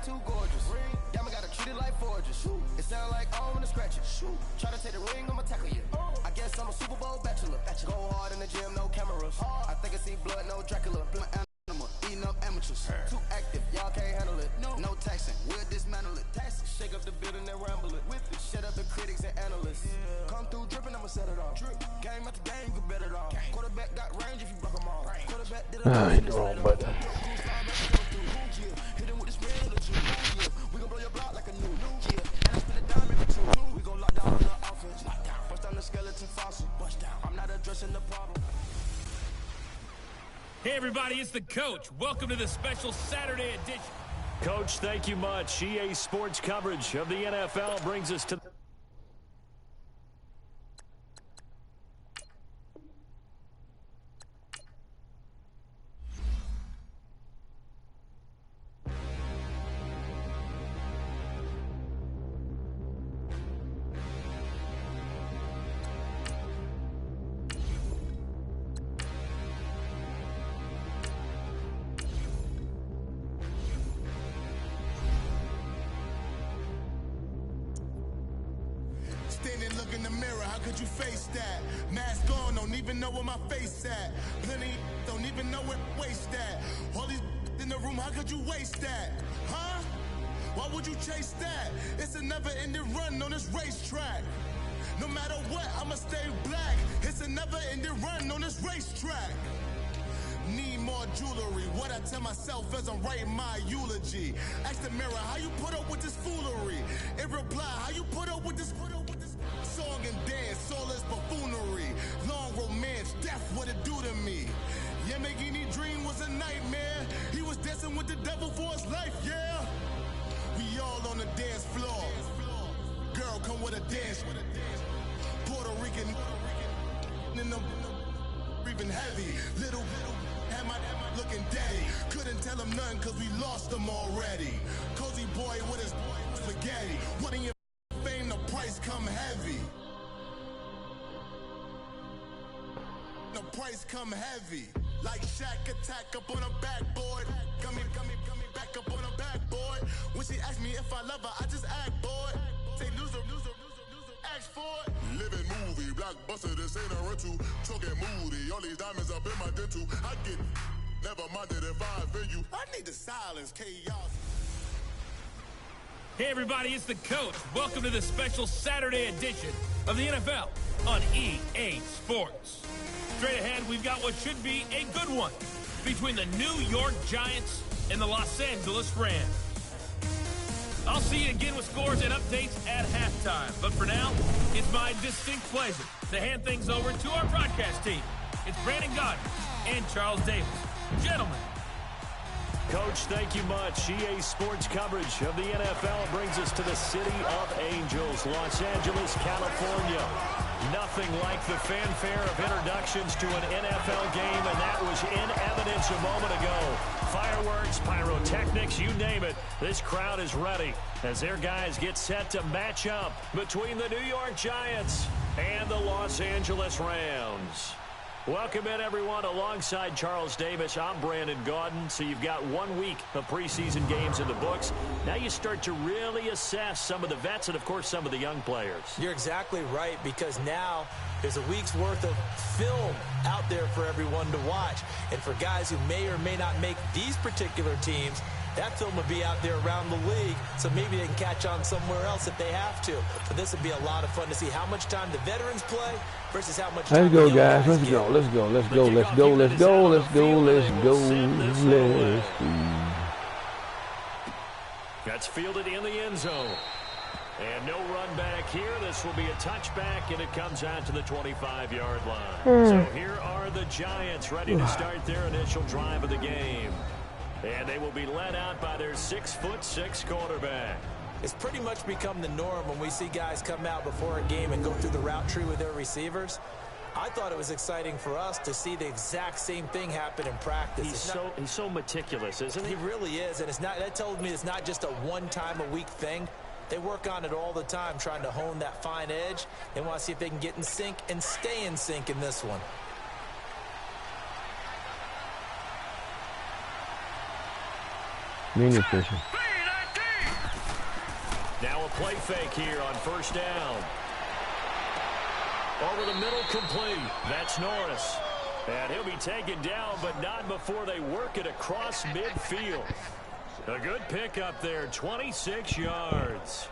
too gorgeous. Y'all gotta treat it like forges. It sound like I don't wanna scratch it. Try to take the ring, I'ma tackle you. I guess I'm a Super Bowl bachelor. Go hard in the gym, no cameras. I think I see blood, no Dracula. Animal, eating up amateurs. Too active, y'all can't handle it. No taxing, we'll dismantle it. Shake up the building and ramble it. Shut up the critics and analysts. Come through dripping, I'ma set it off. Game after game, you can bet it off. Quarterback got range if you broke them all. Quarterback did it. Hit him with the spin of the two. We gon' blow your block like a new. And I spin a dime every two. We gon' lock down on the offense. Bust down the skeleton fossil. I'm not addressing the problem. Hey everybody, it's the coach. Welcome to the special Saturday edition. Coach, thank you much. EA Sports coverage of the NFL brings us to... Standing, look in the mirror, how could you face that? Mask on, don't even know where my face at. Plenty don't even know where waste at. All these in the room, how could you waste that? Huh? Why would you chase that? It's a never-ending run on this racetrack. No matter what, I'ma stay black. It's a never-ending run on this racetrack. Need more jewelry. What I tell myself as I'm writing my eulogy. Ask the mirror, how you put up with this foolery? It reply, how you put up with this song and dance, soulless buffoonery. Long romance, death, what it do to me? Yamagini dream was a nightmare. He was dancing with the devil for his life, yeah. We all on the dance floor. Girl, come with a dance. Puerto Rican in the breathing heavy. Little had my looking daddy. Couldn't tell him nothing cause we lost him already. Cozy boy with his spaghetti. What in your fame, the price come heavy. The price come heavy. Like Shaq attack up on a backboard. Come back up on a backboard. When she asked me if I love her, I just act bored. Say loser, ask for it. Living movie, blockbuster, this ain't a rental. Choking moody, all these diamonds up in my dental. I get never minded if I offend you. I need the silence, chaos. Hey everybody, it's the coach. Welcome to the special Saturday edition of the NFL on EA Sports. Straight ahead, we've got what should be a good one between the New York Giants and the Los Angeles Rams. I'll see you again with scores and updates at halftime. But for now, it's my distinct pleasure to hand things over to our broadcast team. It's Brandon Godden and Charles Davis. Gentlemen. Coach, thank you much. EA Sports coverage of the NFL brings us to the City of Angels, Los Angeles, California. Nothing like the fanfare of introductions to an NFL game, and that was in evidence a moment ago. Fireworks, pyrotechnics, you name it. This crowd is ready as their guys get set to match up between the New York Giants and the Los Angeles Rams. Welcome in, everyone. Alongside Charles Davis, I'm Brandon Gaudin. So you've got 1 week of preseason games in the books. Now you start to really assess some of the vets and, of course, some of the young players. You're exactly right, because now there's a week's worth of film out there for everyone to watch. And for guys who may or may not make these particular teams, that film will be out there around the league, so maybe they can catch on somewhere else if they have to. But this will be a lot of fun to see how much time the veterans play versus how much time let's go, guys. Let's go. Let's go. Let's go. Let's go. Let's go. Let's go. Let's go. Let's go. That's fielded in the end zone. And no run back here. This will be a touchback, and it comes out to the 25-yard line. So here are the Giants ready to start their initial drive of the game. And they will be led out by their 6'6" quarterback. It's pretty much become the norm when we see guys come out before a game and go through the route tree with their receivers. I thought it was exciting for us to see the exact same thing happen in practice. He's so meticulous, isn't he? He really is, and that tells me it's not just a one-time-a-week thing. They work on it all the time, trying to hone that fine edge. They want to see if they can get in sync and stay in sync in this one. Mean efficient. play fake here on first down. Over the middle, complete. That's Norris. And he'll be taken down, but not before they work it across midfield. A good pickup there, 26 yards.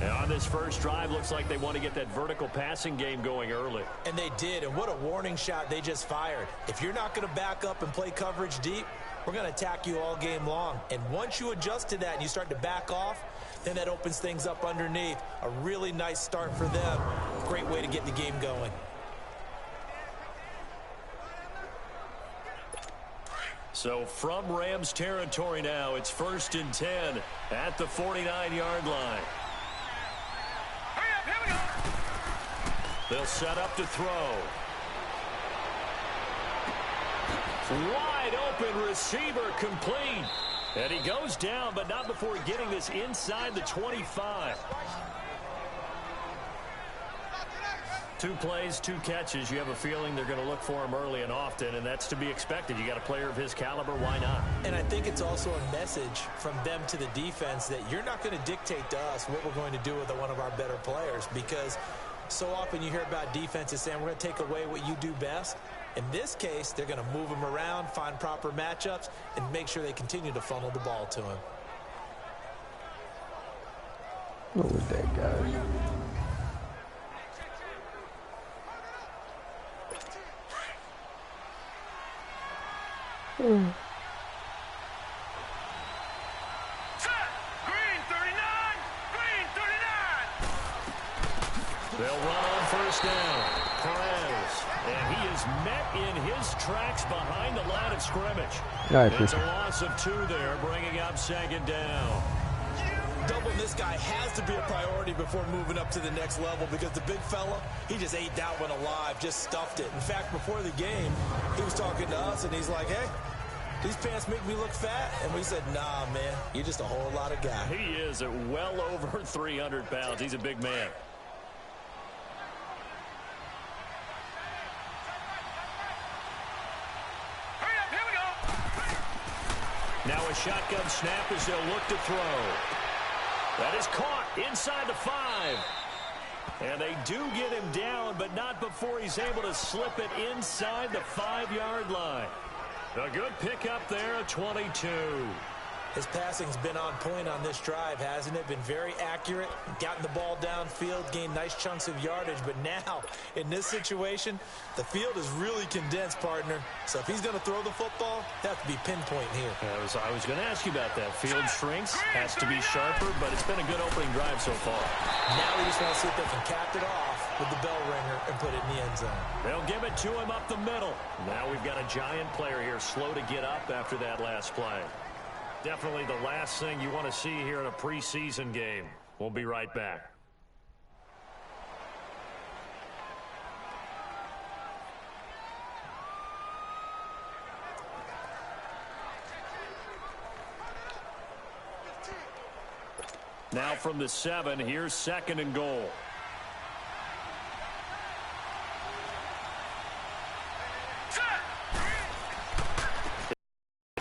And on this first drive, looks like they want to get that vertical passing game going early. And they did, and what a warning shot they just fired. If you're not going to back up and play coverage deep, we're going to attack you all game long. And once you adjust to that and you start to back off, then that opens things up underneath. A really nice start for them. Great way to get the game going. So from Rams territory now, it's 1st and 10 at the 49-yard line. Here we go. They'll set up to throw. Wide open receiver, complete. And he goes down, but not before getting this inside the 25. 2 plays, 2 catches. You have a feeling they're going to look for him early and often, and that's to be expected. You got a player of his caliber, why not? And I think it's also a message from them to the defense that you're not going to dictate to us what we're going to do with one of our better players, because so often you hear about defenses saying we're going to take away what you do best. In this case, they're going to move him around, find proper matchups, and make sure they continue to funnel the ball to him. What was that, guys? Green 39. They'll run on first down. Perez. And he is met in his tracks behind the line of scrimmage. Nice. It's a loss of 2 there, bringing up 2nd down. Doubling this guy has to be a priority before moving up to the next level, because the big fella, he just ate that one alive, just stuffed it. In fact, before the game, he was talking to us, and he's like, hey, these pants make me look fat. And we said, nah, man, you're just a whole lot of guy. He is at well over 300 pounds. He's a big man. Here we go. Now a shotgun snap as they'll look to throw. That is caught inside the 5. And they do get him down, but not before he's able to slip it inside the 5-yard line. A good pickup there at 22. His passing's been on point on this drive, hasn't it? Been very accurate, gotten the ball downfield, gained nice chunks of yardage. But now, in this situation, the field is really condensed, partner. So if he's going to throw the football, that has to be pinpoint here. I was going to ask you about that. Field shrinks, has to be sharper, but it's been a good opening drive so far. Now we just want to see if they can cap it off with the bell ringer and put it in the end zone. They'll give it to him up the middle. Now we've got a giant player here, slow to get up after that last play. Definitely the last thing you want to see here in a preseason game. We'll be right back. Now from the 7, here's 2nd and goal.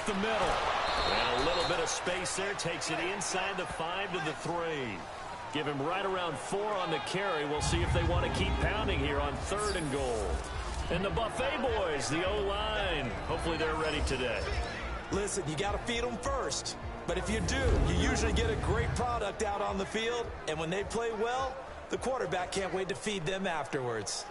The middle. And a little bit of space there. Takes it inside the 5 to the 3. Give him right around 4 on the carry. We'll see if they want to keep pounding here on 3rd and goal. And the Buffet boys, the O-line. Hopefully they're ready today. Listen, you got to feed them first. But if you do, you usually get a great product out on the field. And when they play well, the quarterback can't wait to feed them afterwards.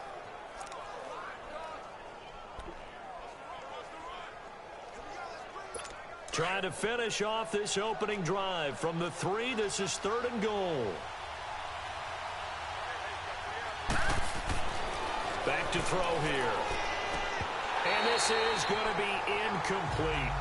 Trying to finish off this opening drive from the 3. This is 3rd and goal. Back to throw here. And this is going to be incomplete.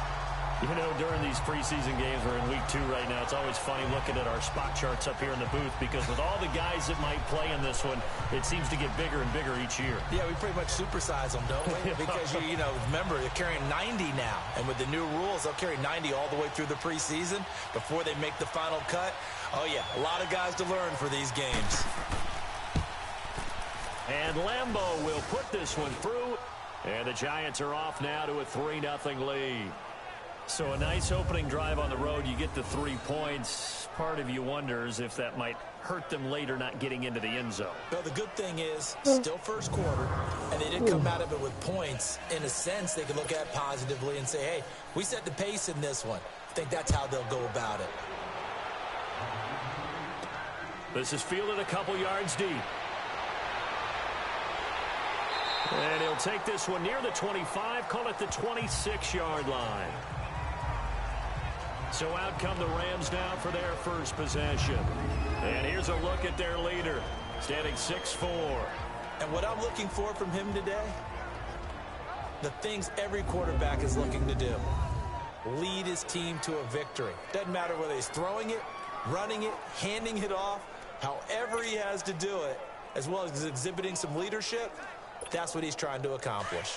You know, during these preseason games, we're in week 2 right now. It's always funny looking at our spot charts up here in the booth, because with all the guys that might play in this one, it seems to get bigger and bigger each year. Yeah, we pretty much supersize them, don't we? Because, you know, remember, they're carrying 90 now. And with the new rules, they'll carry 90 all the way through the preseason before they make the final cut. Oh, yeah, a lot of guys to learn for these games. And Lambeau will put this one through. And the Giants are off now to a 3-0 lead. So a nice opening drive on the road. You get the 3 points. Part of you wonders if that might hurt them later not getting into the end zone. Well, the good thing is still first quarter, and they did come out of it with points. In a sense, they can look at it positively and say, hey, we set the pace in this one. I think that's how they'll go about it. This is fielded a couple yards deep. And he'll take this one near the 25, call it the 26-yard line. So out come the Rams now for their first possession. And here's a look at their leader, standing 6'4". And what I'm looking for from him today, the things every quarterback is looking to do. Lead his team to a victory. Doesn't matter whether he's throwing it, running it, handing it off, however he has to do it, as well as exhibiting some leadership, that's what he's trying to accomplish.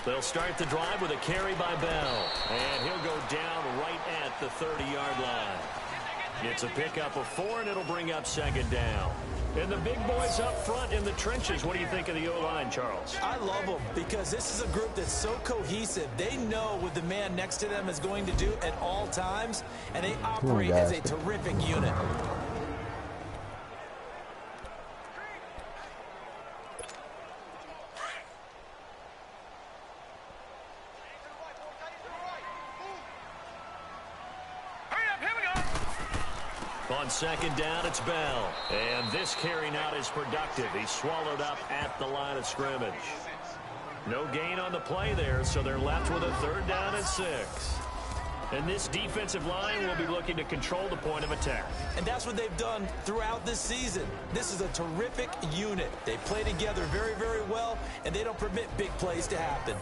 They'll start the drive with a carry by Bell. And he'll go down right at the 30-yard line. It's a pickup of 4, and it'll bring up second down. And the big boys up front in the trenches. What do you think of the O-line, Charles? I love them because this is a group that's so cohesive. They know what the man next to them is going to do at all times, and they operate as a terrific unit. On second down, it's Bell. And this carry not as productive. He's swallowed up at the line of scrimmage. No gain on the play there, so they're left with a 3rd down and 6. And this defensive line will be looking to control the point of attack. And that's what they've done throughout this season. This is a terrific unit. They play together very, very well, and they don't permit big plays to happen.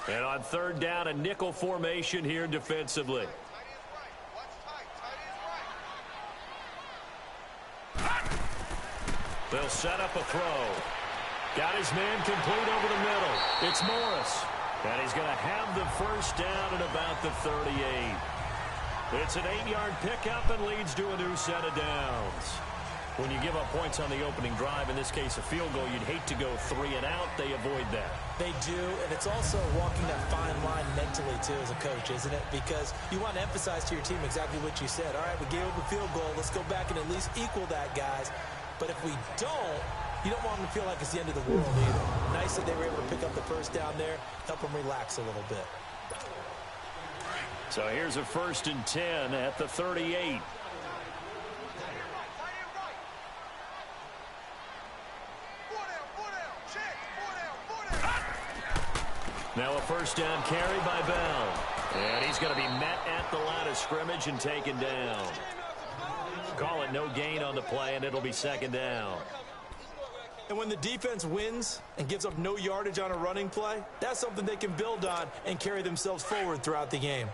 And on 3rd down, a nickel formation here defensively. They'll set up a throw. Got his man complete over the middle. It's Morris. And he's going to have the first down at about the 38. It's an 8-yard pickup and leads to a new set of downs. When you give up points on the opening drive, in this case a field goal, you'd hate to go 3 and out. They avoid that. They do, and it's also walking that fine line mentally, too, as a coach, isn't it? Because you want to emphasize to your team exactly what you said. All right, we gave up a field goal. Let's go back and at least equal that, guys. But if we don't, you don't want them to feel like it's the end of the world either. Nice that they were able to pick up the first down there, help them relax a little bit. So here's a 1st and 10 at the 38. Now a 1st down carry by Bell. And he's going to be met at the line of scrimmage and taken down. Call it no gain on the play, and it'll be 2nd down. And when the defense wins and gives up no yardage on a running play, that's something they can build on and carry themselves forward throughout the game.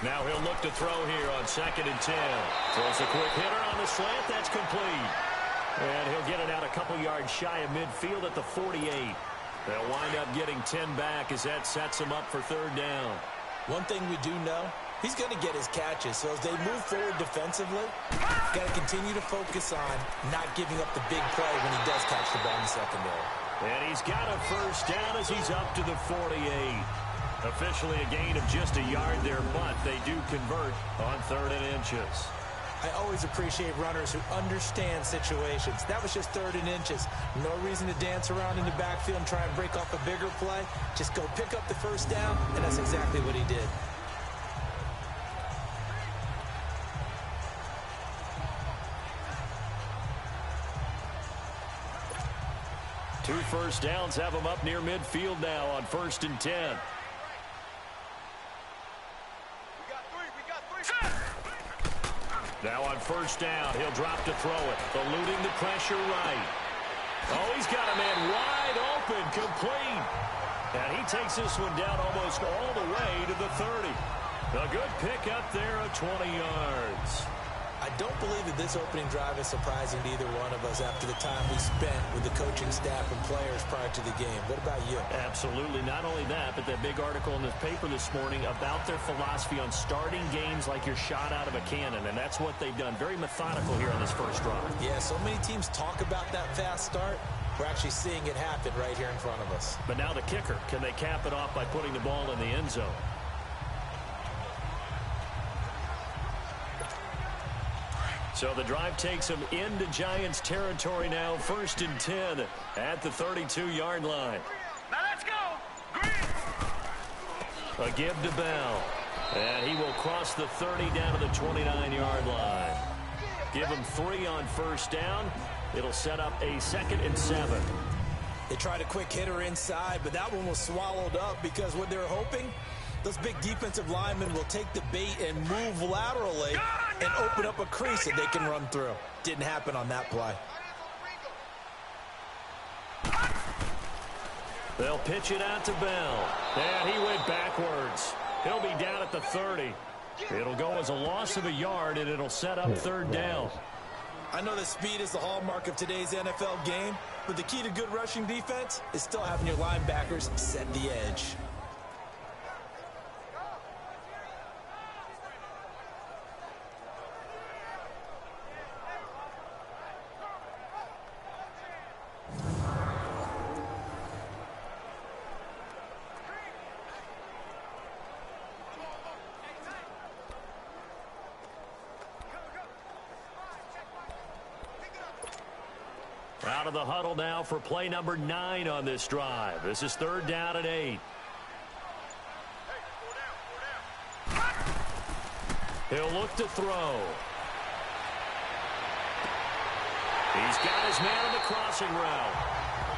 Now he'll look to throw here on 2nd and 10. Throws a quick hitter on the slant. That's complete. And he'll get it out a couple yards shy of midfield at the 48. They'll wind up getting 10 back as that sets him up for 3rd down. One thing we do know, he's going to get his catches. So as they move forward defensively, got to continue to focus on not giving up the big play when he does catch the ball in the secondary. And he's got a 1st down as he's up to the 48. Officially a gain of just a yard there, but they do convert on 3rd and inches. I always appreciate runners who understand situations. That was just 3rd and inches. No reason to dance around in the backfield and try and break off a bigger play. Just go pick up the 1st down, and that's exactly what he did. Two 1st downs have him up near midfield now on 1st and 10. Now on 1st down, he'll drop to throw it. Eluding the pressure right. Oh, he's got a man wide open, complete. And he takes this one down almost all the way to the 30. A good pick up there at 20 yards. I don't believe that this opening drive is surprising to either one of us after the time we spent with the coaching staff and players prior to the game. What about you? Absolutely. Not only that, but that big article in the paper this morning about their philosophy on starting games like you're shot out of a cannon, and that's what they've done. Very methodical here on this first drive. Yeah, so many teams talk about that fast start. We're actually seeing it happen right here in front of us. But now the kicker. Can they cap it off by putting the ball in the end zone? So the drive takes them into Giants territory now. 1st and 10 at the 32-yard line. Now let's go. Green. A give to Bell. And he will cross the 30 down to the 29-yard line. Give him 3 on first down. It'll set up a 2nd and 7. They tried a quick hitter inside, but that one was swallowed up because what they were hoping, those big defensive linemen will take the bait and move laterally and open up a crease that they can run through. Didn't happen on that play. They'll pitch it out to Bell. And he went backwards. He'll be down at the 30. It'll go as a loss of a yard, and it'll set up 3rd down. I know that speed is the hallmark of today's NFL game, but the key to good rushing defense is still having your linebackers set the edge. Out of the huddle now for play number 9 on this drive. This is 3rd down and 8. He'll look to throw. He's got his man on the crossing route.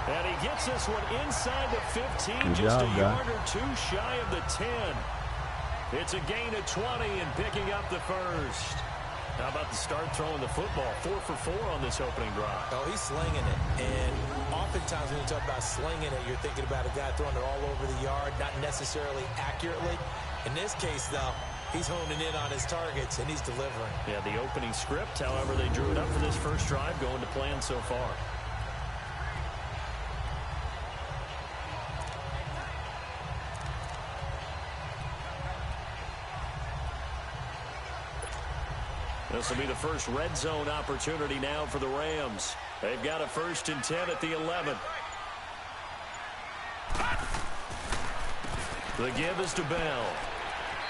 And he gets this one inside the 15, just a yard or 2 shy of the 10. It's a gain of 20 and picking up the first. How about the start throwing the football? 4 for 4 on this opening drive. Oh, he's slinging it. And oftentimes when you talk about slinging it, you're thinking about a guy throwing it all over the yard, not necessarily accurately. In this case, though, he's honing in on his targets, and he's delivering. Yeah, the opening script, however, they drew it up for this first drive, going to plan so far. This will be the first red zone opportunity now for the Rams. They've got a 1st and 10 at the 11. The give is to Bell.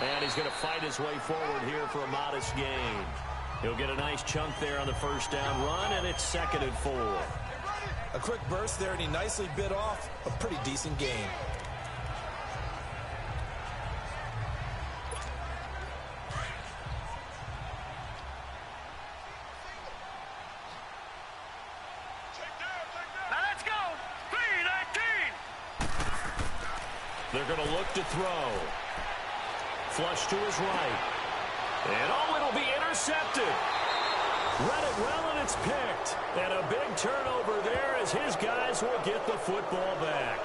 And he's going to fight his way forward here for a modest gain. He'll get a nice chunk there on the first down run, and it's 2nd and 4. A quick burst there, and he nicely bit off a pretty decent gain. They're going to look to throw. Flush to his right. And oh, it'll be intercepted. Read it well, and it's picked. And a big turnover there as his guys will get the football back.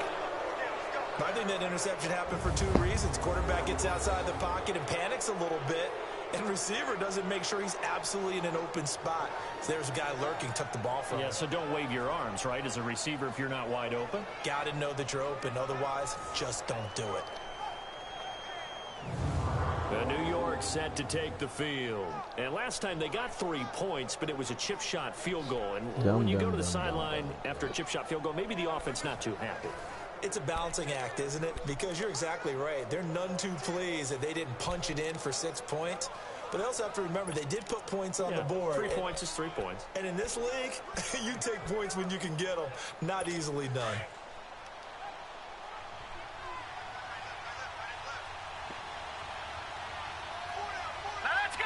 I think that interception happened for 2 reasons. Quarterback gets outside the pocket and panics a little bit. And receiver doesn't make sure he's absolutely in an open spot. So there's a guy lurking, took the ball from him. Yeah, so don't wave your arms, right, as a receiver if you're not wide open. Got to know that you're open. Otherwise, just don't do it. The New York set to take the field. And last time they got 3 points, but it was a chip shot field goal. And when you go to the sideline after a chip shot field goal, maybe the offense not too happy. It's a balancing act, isn't it? Because you're exactly right. They're none too pleased that they didn't punch it in for 6 points. But they also have to remember they did put points on the board. 3 points is 3 points. And in this league, you take points when you can get them. Not easily done. Let's go.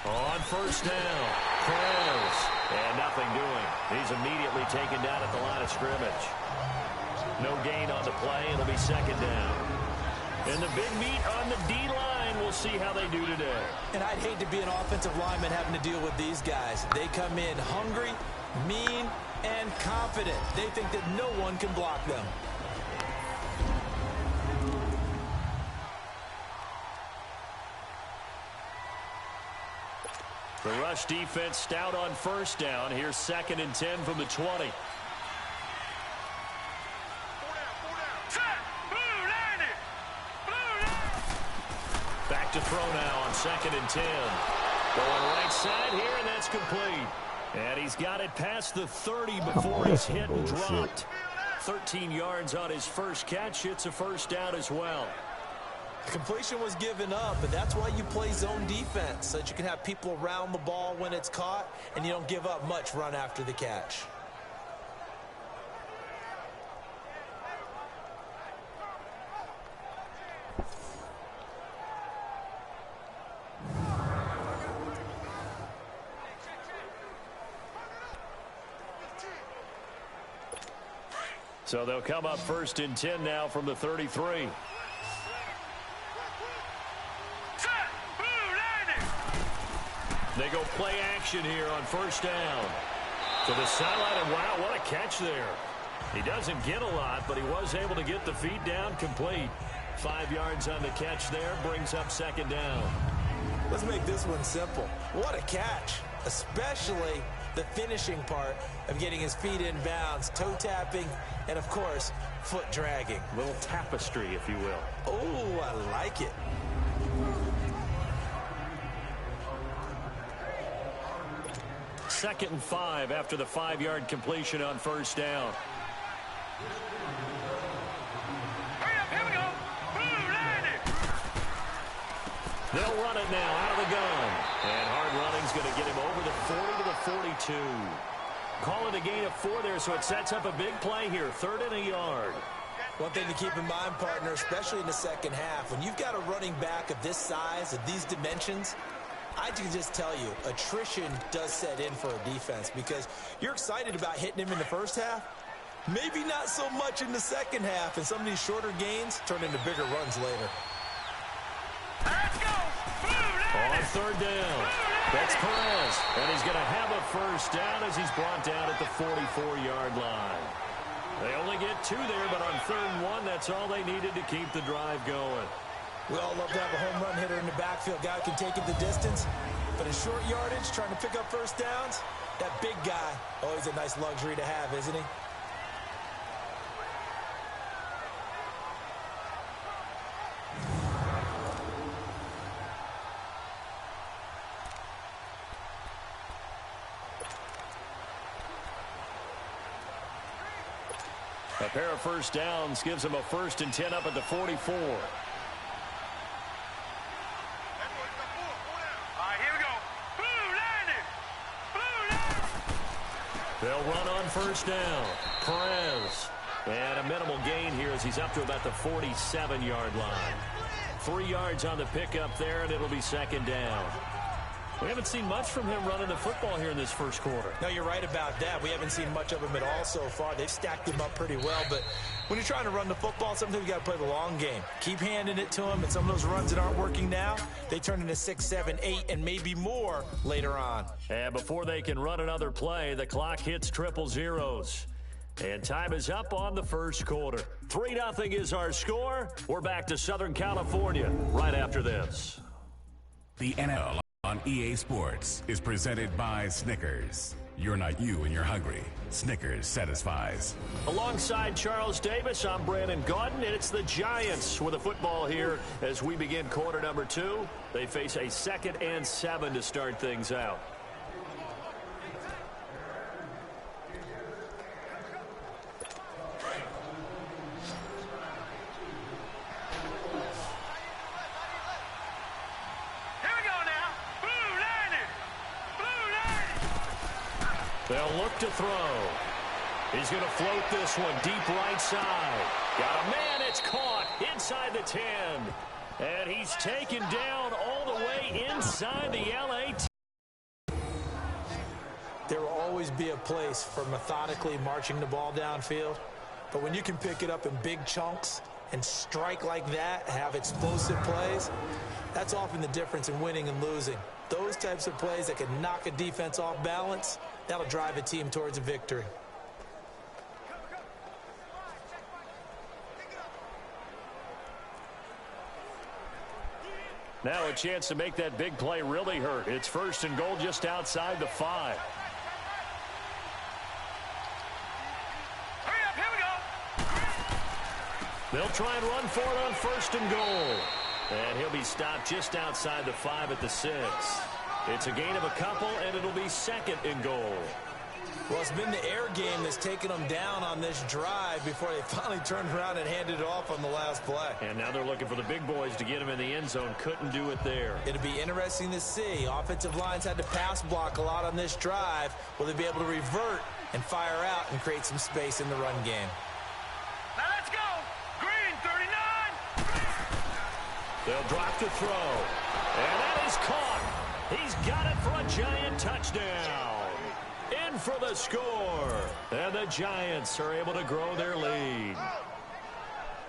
3-19. On first down, Krause. And nothing doing. He's immediately taken down at the line of scrimmage. No gain on the play. It'll be 2nd down. And the big meat on the D-line. We'll see how they do today. And I'd hate to be an offensive lineman having to deal with these guys. They come in hungry, mean, and confident. They think that no one can block them. The rush defense stout on first down. Here's 2nd and 10 from the 20. Back to throw now on 2nd and 10. Going right side here, and that's complete. And he's got it past the 30 before he's hit and dropped. 13 yards on his first catch. It's a first down as well. The completion was given up, and that's why you play zone defense, so that you can have people around the ball when it's caught, and you don't give up much run after the catch. So they'll come up 1st and 10 now from the 33. They go play action here on first down. To the sideline, and wow, what a catch there. He doesn't get a lot, but he was able to get the feet down complete. 5 yards on the catch there, brings up 2nd down. Let's make this one simple. What a catch, especially the finishing part of getting his feet in bounds, toe tapping, and of course, foot dragging. A little tapestry, if you will. Oh, I like it. Second and 5 after the 5-yard completion on first down. Hurry up, here we go. They'll run it now out of the gun. And hard running's going to get him over the 40 to the 42. Call it a gain of 4 there, so it sets up a big play here. 3rd and a yard. One thing to keep in mind, partner, especially in the second half, when you've got a running back of this size, of these dimensions, I can just tell you, attrition does set in for a defense because you're excited about hitting him in the first half. Maybe not so much in the second half, and some of these shorter gains turn into bigger runs later. Let's go. On 3rd down, that's Perez, and he's going to have a first down as he's brought down at the 44-yard line. They only get 2 there, but on 3rd and 1, that's all they needed to keep the drive going. We all love to have a home run hitter in the backfield, guy who can take it the distance. But in short yardage, trying to pick up first downs, that big guy, always a nice luxury to have, isn't he? A pair of first downs gives them a 1st and 10 up at the 44. They'll run on first down. Perez. And a minimal gain here as he's up to about the 47-yard line. 3 yards on the pickup there, and it'll be 2nd down. We haven't seen much from him running the football here in this first quarter. No, you're right about that. We haven't seen much of him at all so far. They've stacked him up pretty well, but when you're trying to run the football, sometimes you got to play the long game. Keep handing it to him, and some of those runs that aren't working now, they turn into 6, 7, 8, and maybe more later on. And before they can run another play, the clock hits triple zeros. And time is up on the first quarter. 3-0 is our score. We're back to Southern California right after this. The NFL on EA Sports is presented by Snickers. You're not you when you're hungry. Snickers satisfies. Alongside Charles Davis, I'm Brandon Gaudin, and it's the Giants with the football here as we begin quarter number 2. They face a 2nd and 7 to start things out. They'll look to throw. He's going to float this one deep right side. Got a man. It's caught inside the 10. And he's taken down all the way inside the LA. There will always be a place for methodically marching the ball downfield. But when you can pick it up in big chunks and strike like that, have explosive plays, that's often the difference in winning and losing. Those types of plays that can knock a defense off balance, that'll drive a team towards a victory. Now a chance to make that big play really hurt. It's 1st and goal just outside the 5. Hurry up, here we go. They'll try and run for it on 1st and goal. And he'll be stopped just outside the 5 at the 6. It's a gain of a couple, and it'll be 2nd and goal. Well, it's been the air game that's taken them down on this drive before they finally turned around and handed it off on the last play. And now they're looking for the big boys to get him in the end zone. Couldn't do it there. It'll be interesting to see. Offensive lines had to pass block a lot on this drive. Will they be able to revert and fire out and create some space in the run game? Now let's go. Green, 39. They'll drop the throw. And that is caught. He's got it for a Giant touchdown. In for the score. And the Giants are able to grow their lead.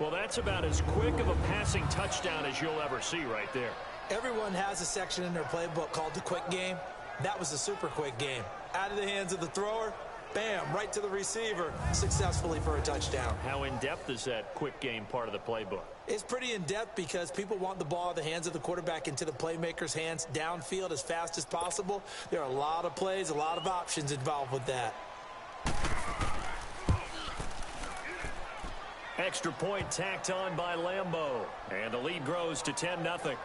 Well, that's about as quick of a passing touchdown as you'll ever see right there. Everyone has a section in their playbook called the quick game. That was a super quick game. Out of the hands of the thrower, bam, right to the receiver, successfully for a touchdown. How in-depth is that quick game part of the playbook? It's pretty in-depth because people want the ball in the hands of the quarterback into the playmaker's hands downfield as fast as possible. There are a lot of plays, a lot of options involved with that. Extra point tacked on by Lambeau. And the lead grows to 10-0.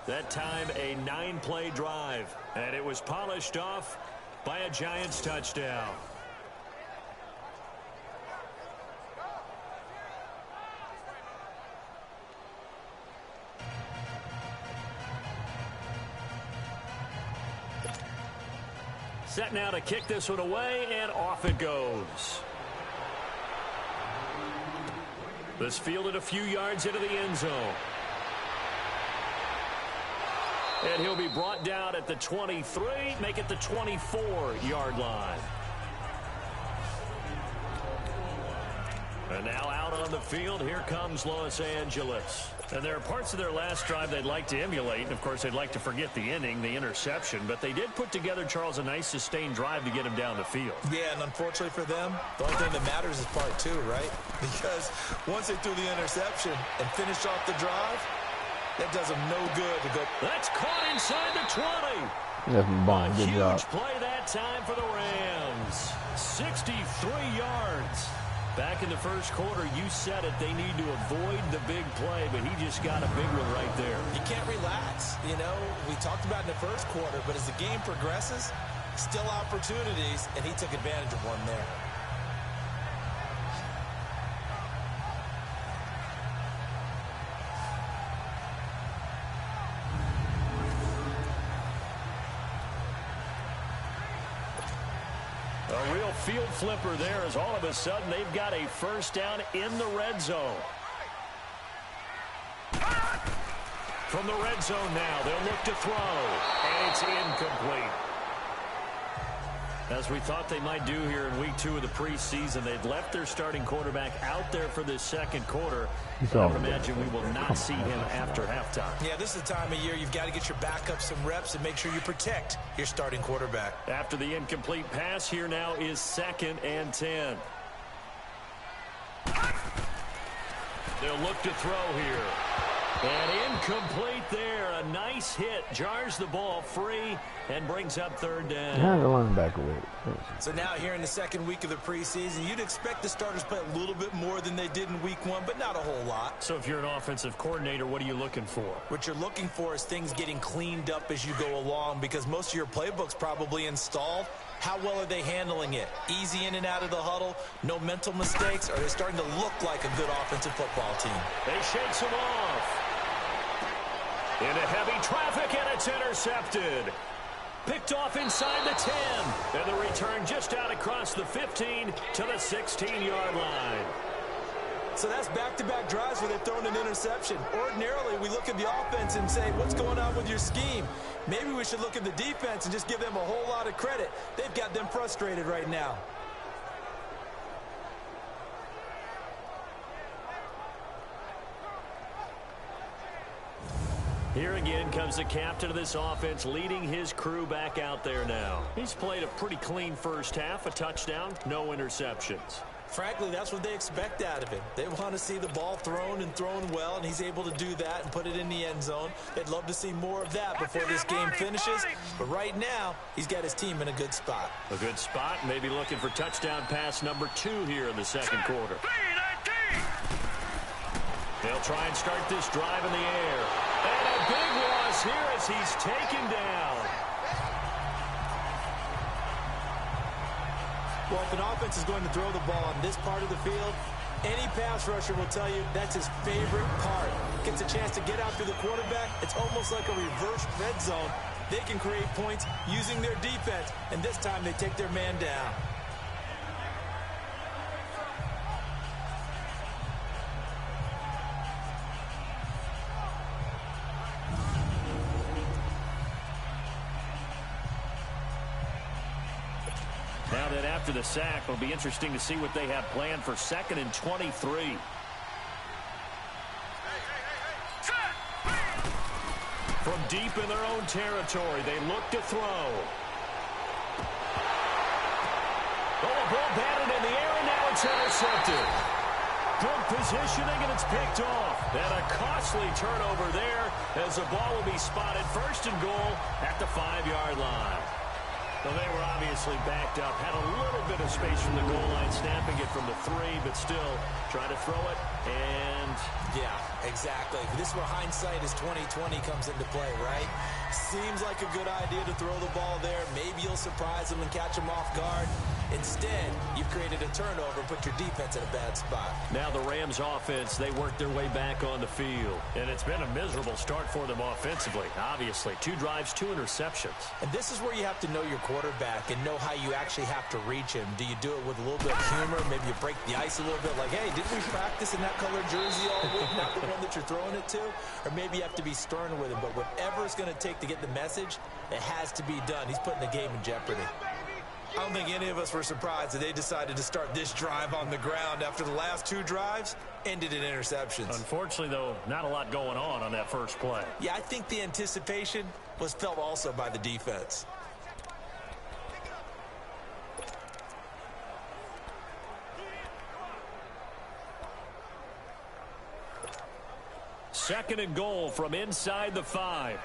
That time a 9-play drive. And it was polished off by a Giants touchdown. Set now to kick this one away, and off it goes. This fielded a few yards into the end zone. And he'll be brought down at the 23, make it the 24-yard line. And now out on the field, here comes Los Angeles. And there are parts of their last drive they'd like to emulate. And, of course, they'd like to forget the inning, the interception. But they did put together, Charles, a nice sustained drive to get him down the field. Yeah, and unfortunately for them, the only thing that matters is part 2, right? Because once they threw the interception and finished off the drive, that does them no good to go. That's caught inside the 20. That's Bond. Good job. Huge play that time for the Rams. 63 yards. Back in the first quarter, you said it, they need to avoid the big play, but he just got a big one right there. You can't relax. You know, we talked about in the first quarter, but as the game progresses, still opportunities, and he took advantage of one there. A real field flipper there as all of a sudden they've got a first down in the red zone. From the red zone now, they'll look to throw, and it's incomplete. As we thought they might do here in week 2 of the preseason, they've left their starting quarterback out there for this second quarter. I would imagine we will not see him after halftime. Yeah, this is the time of year you've got to get your backup some reps and make sure you protect your starting quarterback. After the incomplete pass, here now is 2nd and 10. They'll look to throw here. And incomplete there. A nice hit. Jars the ball free and brings up 3rd down. How the linebacker with it? So now here in the second week of the preseason, you'd expect the starters to play a little bit more than they did in week 1, but not a whole lot. So if you're an offensive coordinator, what are you looking for? What you're looking for is things getting cleaned up as you go along, because most of your playbook's probably installed. How well are they handling it? Easy in and out of the huddle? No mental mistakes? Are they starting to look like a good offensive football team? They shakes him off. Into heavy traffic, and it's intercepted. Picked off inside the 10. And the return just out across the 15 to the 16-yard line. So that's back-to-back drives where they've thrown an interception. Ordinarily, we look at the offense and say, what's going on with your scheme? Maybe we should look at the defense and just give them a whole lot of credit. They've got them frustrated right now. Here again comes the captain of this offense, leading his crew back out there now. He's played a pretty clean first half, a touchdown, no interceptions. Frankly, that's what they expect out of him. They want to see the ball thrown and thrown well, and he's able to do that and put it in the end zone. They'd love to see more of that before this game finishes. But right now, he's got his team in a good spot. A good spot, maybe looking for touchdown pass number 2 here in the second quarter. They'll try and start this drive in the air. And a big loss here as he's taken down. Well, if an offense is going to throw the ball on this part of the field, any pass rusher will tell you that's his favorite part. Gets a chance to get out through the quarterback. It's almost like a reverse red zone. They can create points using their defense, and this time they take their man down. Now that after the sack, it'll be interesting to see what they have planned for 2nd and 23. From deep in their own territory, they look to throw. Oh, a ball batted in the air, and now it's intercepted. Good positioning, and it's picked off. And a costly turnover there as the ball will be spotted 1st and goal at the 5-yard line. Well, they were obviously backed up, had a little bit of space from the goal line, snapping it from the 3, but still trying to throw it, and... Yeah, exactly. This is where hindsight is 20/20 comes into play, right? Seems like a good idea to throw the ball there. Maybe you'll surprise them and catch them off guard. Instead, you've created a turnover and put your defense in a bad spot. Now the Rams offense, they work their way back on the field. And it's been a miserable start for them offensively. Obviously, 2 drives, 2 interceptions. And this is where you have to know your quarterback and know how you actually have to reach him. Do you do it with a little bit of humor? Maybe you break the ice a little bit like, hey, didn't we practice in that colored jersey all week, not the one that you're throwing it to? Or maybe you have to be stern with him. But whatever it's going to take to get the message, it has to be done. He's putting the game in jeopardy. I don't think any of us were surprised that they decided to start this drive on the ground after the last 2 drives ended in interceptions. Unfortunately, though, not a lot going on that first play. Yeah, I think the anticipation was felt also by the defense. Second and goal from inside the 5.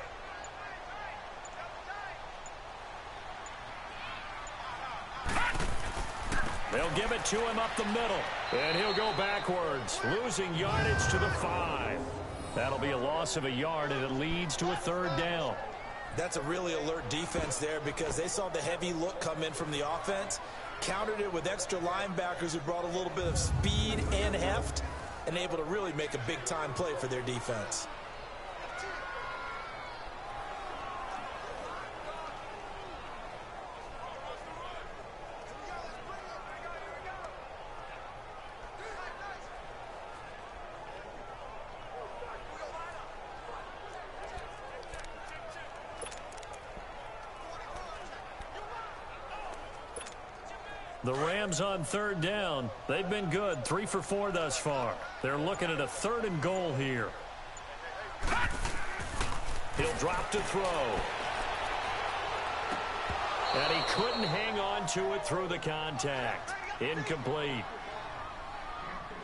They'll give it to him up the middle. And he'll go backwards, losing yardage to the 5. That'll be a loss of a yard, and it leads to a 3rd down. That's a really alert defense there because they saw the heavy look come in from the offense, countered it with extra linebackers who brought a little bit of speed and heft, and able to really make a big-time play for their defense. The Rams on 3rd down. They've been good, 3 for 4 thus far. They're looking at a 3rd and goal here. He'll drop to throw. And he couldn't hang on to it through the contact. Incomplete.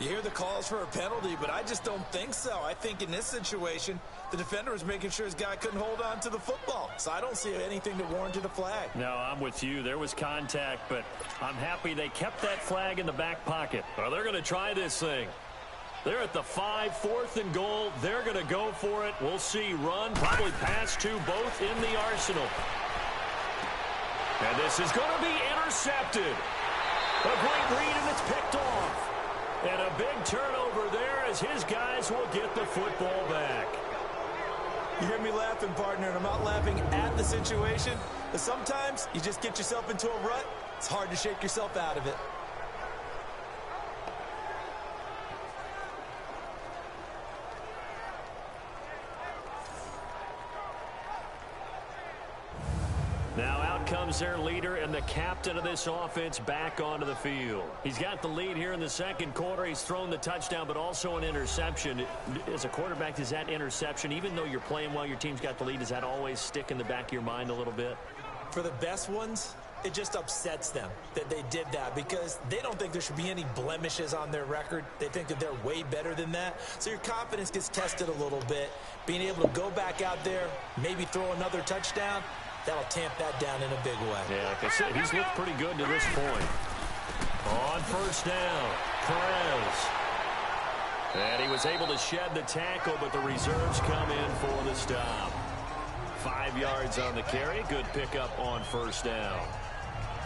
You hear the calls for a penalty, but I just don't think so. I think in this situation, the defender was making sure his guy couldn't hold on to the football. So I don't see anything that warranted a flag. No, I'm with you. There was contact, but I'm happy they kept that flag in the back pocket. Well, they're going to try this thing. They're at the 5, 4th and goal. They're going to go for it. We'll see. Run, probably pass to both in the arsenal. And this is going to be intercepted. A great read, and it's picked off. And a big turnover there as his guys will get the football back. You hear me laughing, partner, and I'm not laughing at the situation, but sometimes you just get yourself into a rut. It's hard to shake yourself out of it. Now out comes their leader and the captain of this offense back onto the field. He's got the lead here in the second quarter. He's thrown the touchdown, but also an interception. As a quarterback, does that interception, even though you're playing well, your team's got the lead, does that always stick in the back of your mind a little bit? For the best ones, it just upsets them that they did that because they don't think there should be any blemishes on their record. They think that they're way better than that. So your confidence gets tested a little bit. Being able to go back out there, maybe throw another touchdown, that'll tamp that down in a big way. Yeah, like I said, he's looked pretty good to this point. On first down, Perez. And he was able to shed the tackle, but the reserves come in for the stop. 5 yards on the carry. Good pickup on first down.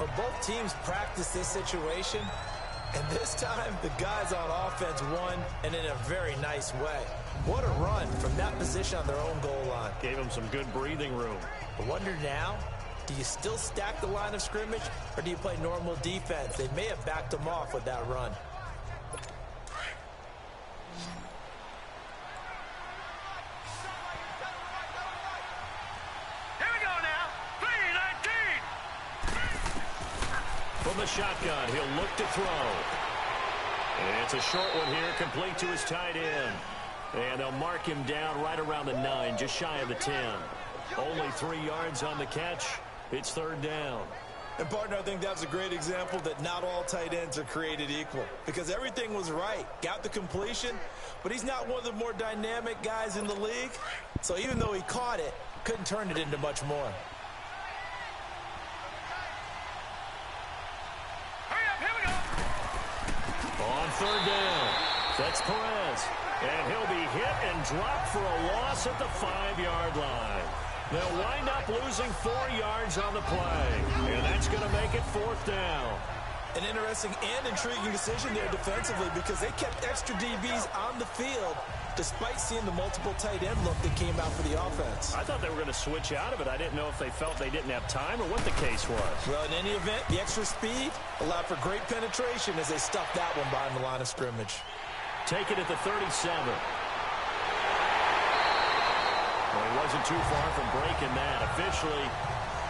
Well, both teams practice this situation, and this time the guys on offense won, and in a very nice way. What a run from that position on their own goal line. Gave them some good breathing room. I wonder now, do you still stack the line of scrimmage, or do you play normal defense? They may have backed them off with that run. From the shotgun, he'll look to throw. And it's a short one here, complete to his tight end. And they'll mark him down right around the 9, just shy of the 10. Only 3 yards on the catch. It's third down. And, partner, I think that's a great example that not all tight ends are created equal. Because everything was right. Got the completion, but he's not one of the more dynamic guys in the league. So even though he caught it, couldn't turn it into much more. On third down, that's Perez. And he'll be hit and dropped for a loss at the 5-yard line. They'll wind up losing 4 yards on the play. And that's going to make it fourth down. An interesting and intriguing decision there defensively because they kept extra DBs on the field despite seeing the multiple tight end look that came out for the offense. I thought they were going to switch out of it. I didn't know if they felt they didn't have time or what the case was. Well, in any event, the extra speed allowed for great penetration as they stuffed that one behind the line of scrimmage. Take it at the 37. Well, he wasn't too far from breaking that. Officially,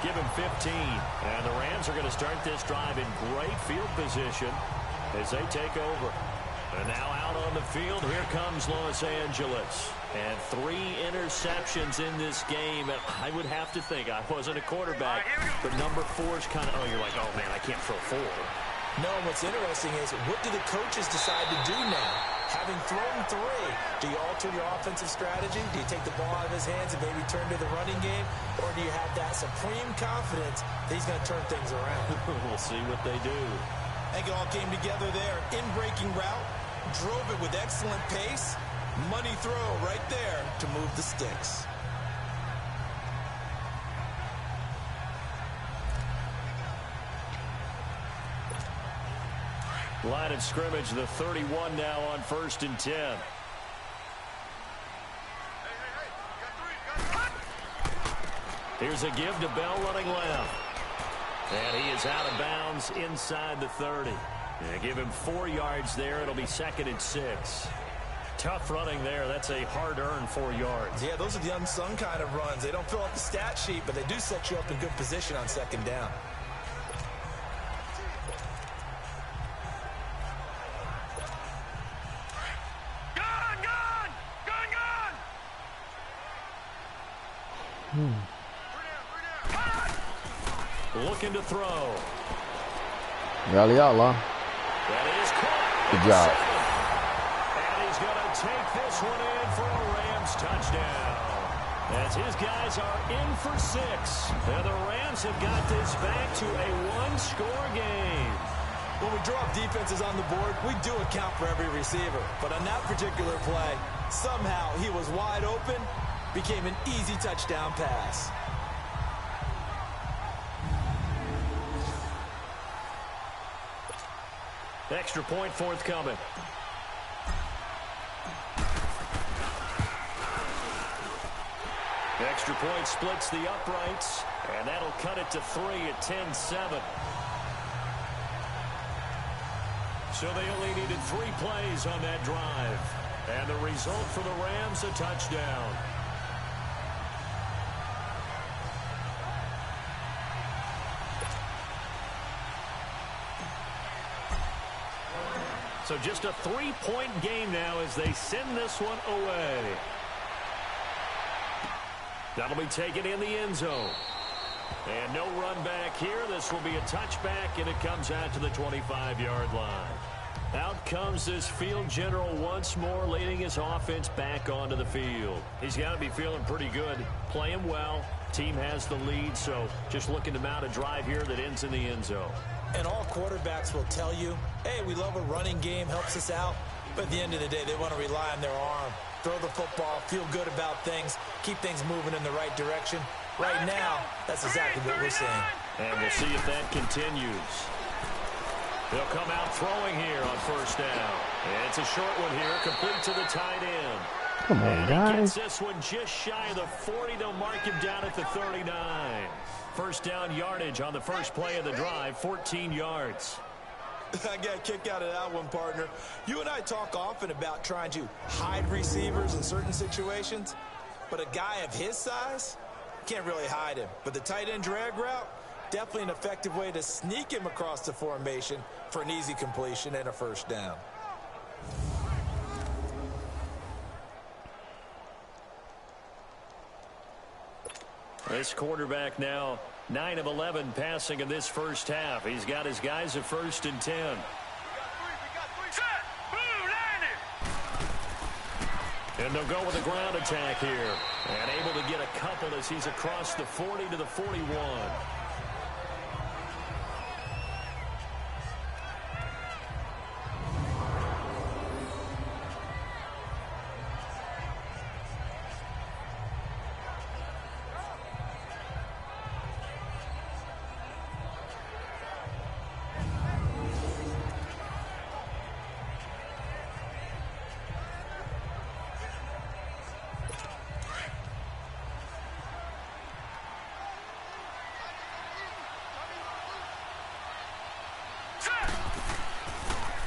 give him 15. And the Rams are going to start this drive in great field position as they take over. And now out on the field, here comes Los Angeles. And 3 interceptions in this game. And I would have to think, I wasn't a quarterback, but number 4 is kind of, oh, you're like, oh, man, I can't throw 4. No, what's interesting is, what do the coaches decide to do now? Having thrown 3, do you alter your offensive strategy? Do you take the ball out of his hands and maybe turn to the running game? Or do you have that supreme confidence that he's going to turn things around? We'll see what they do. I think it all came together there. In-breaking route, drove it with excellent pace. Money throw right there to move the sticks. Line of scrimmage, the 31 now on 1st and 10. Here's a give to Bell running left. And he is out of bounds inside the 30. Yeah, give him 4 yards there. It'll be 2nd and 6. Tough running there. That's a hard-earned 4 yards. Yeah, those are the unsung kind of runs. They don't fill up the stat sheet, but they do set you up in good position on 2nd down. Looking to throw. Rally out, Law. That is caught. Good job. And he's going to take this one in for a Rams touchdown. As his guys are in for 6. And the Rams have got this back to a 1-score game. When we drop defenses on the board, we do account for every receiver. But on that particular play, somehow he was wide open, became an easy touchdown pass. Extra point forthcoming. Extra point splits the uprights, and that'll cut it to 3 at 10-7. So they only needed 3 plays on that drive. And the result for the Rams, a touchdown. So just a 3-point game now as they send this one away. That'll be taken in the end zone. And no run back here. This will be a touchback, and it comes out to the 25-yard line. Out comes this field general once more, leading his offense back onto the field. He's got to be feeling pretty good, playing well. Team has the lead, so just looking to mount a drive here that ends in the end zone. And all quarterbacks will tell you, hey, we love a running game, helps us out. But at the end of the day, they want to rely on their arm, throw the football, feel good about things, keep things moving in the right direction. Right now, that's exactly what we're seeing. And we'll see if that continues. They'll come out throwing here on first down. And it's a short one here, complete to the tight end. Come on, guys. He gets this one just shy of the 40. They'll mark him down at the 39. First down yardage on the first play of the drive, 14 yards. I got a kick out of that one, partner. You and I talk often about trying to hide receivers in certain situations, but a guy of his size can't really hide him. But the tight end drag route, definitely an effective way to sneak him across the formation for an easy completion and a first down. This quarterback now 9 of 11 passing in this first half. He's got his guys at 1st and 10. And they'll go with a ground attack here. And able to get a couple as he's across the 40 to the 41.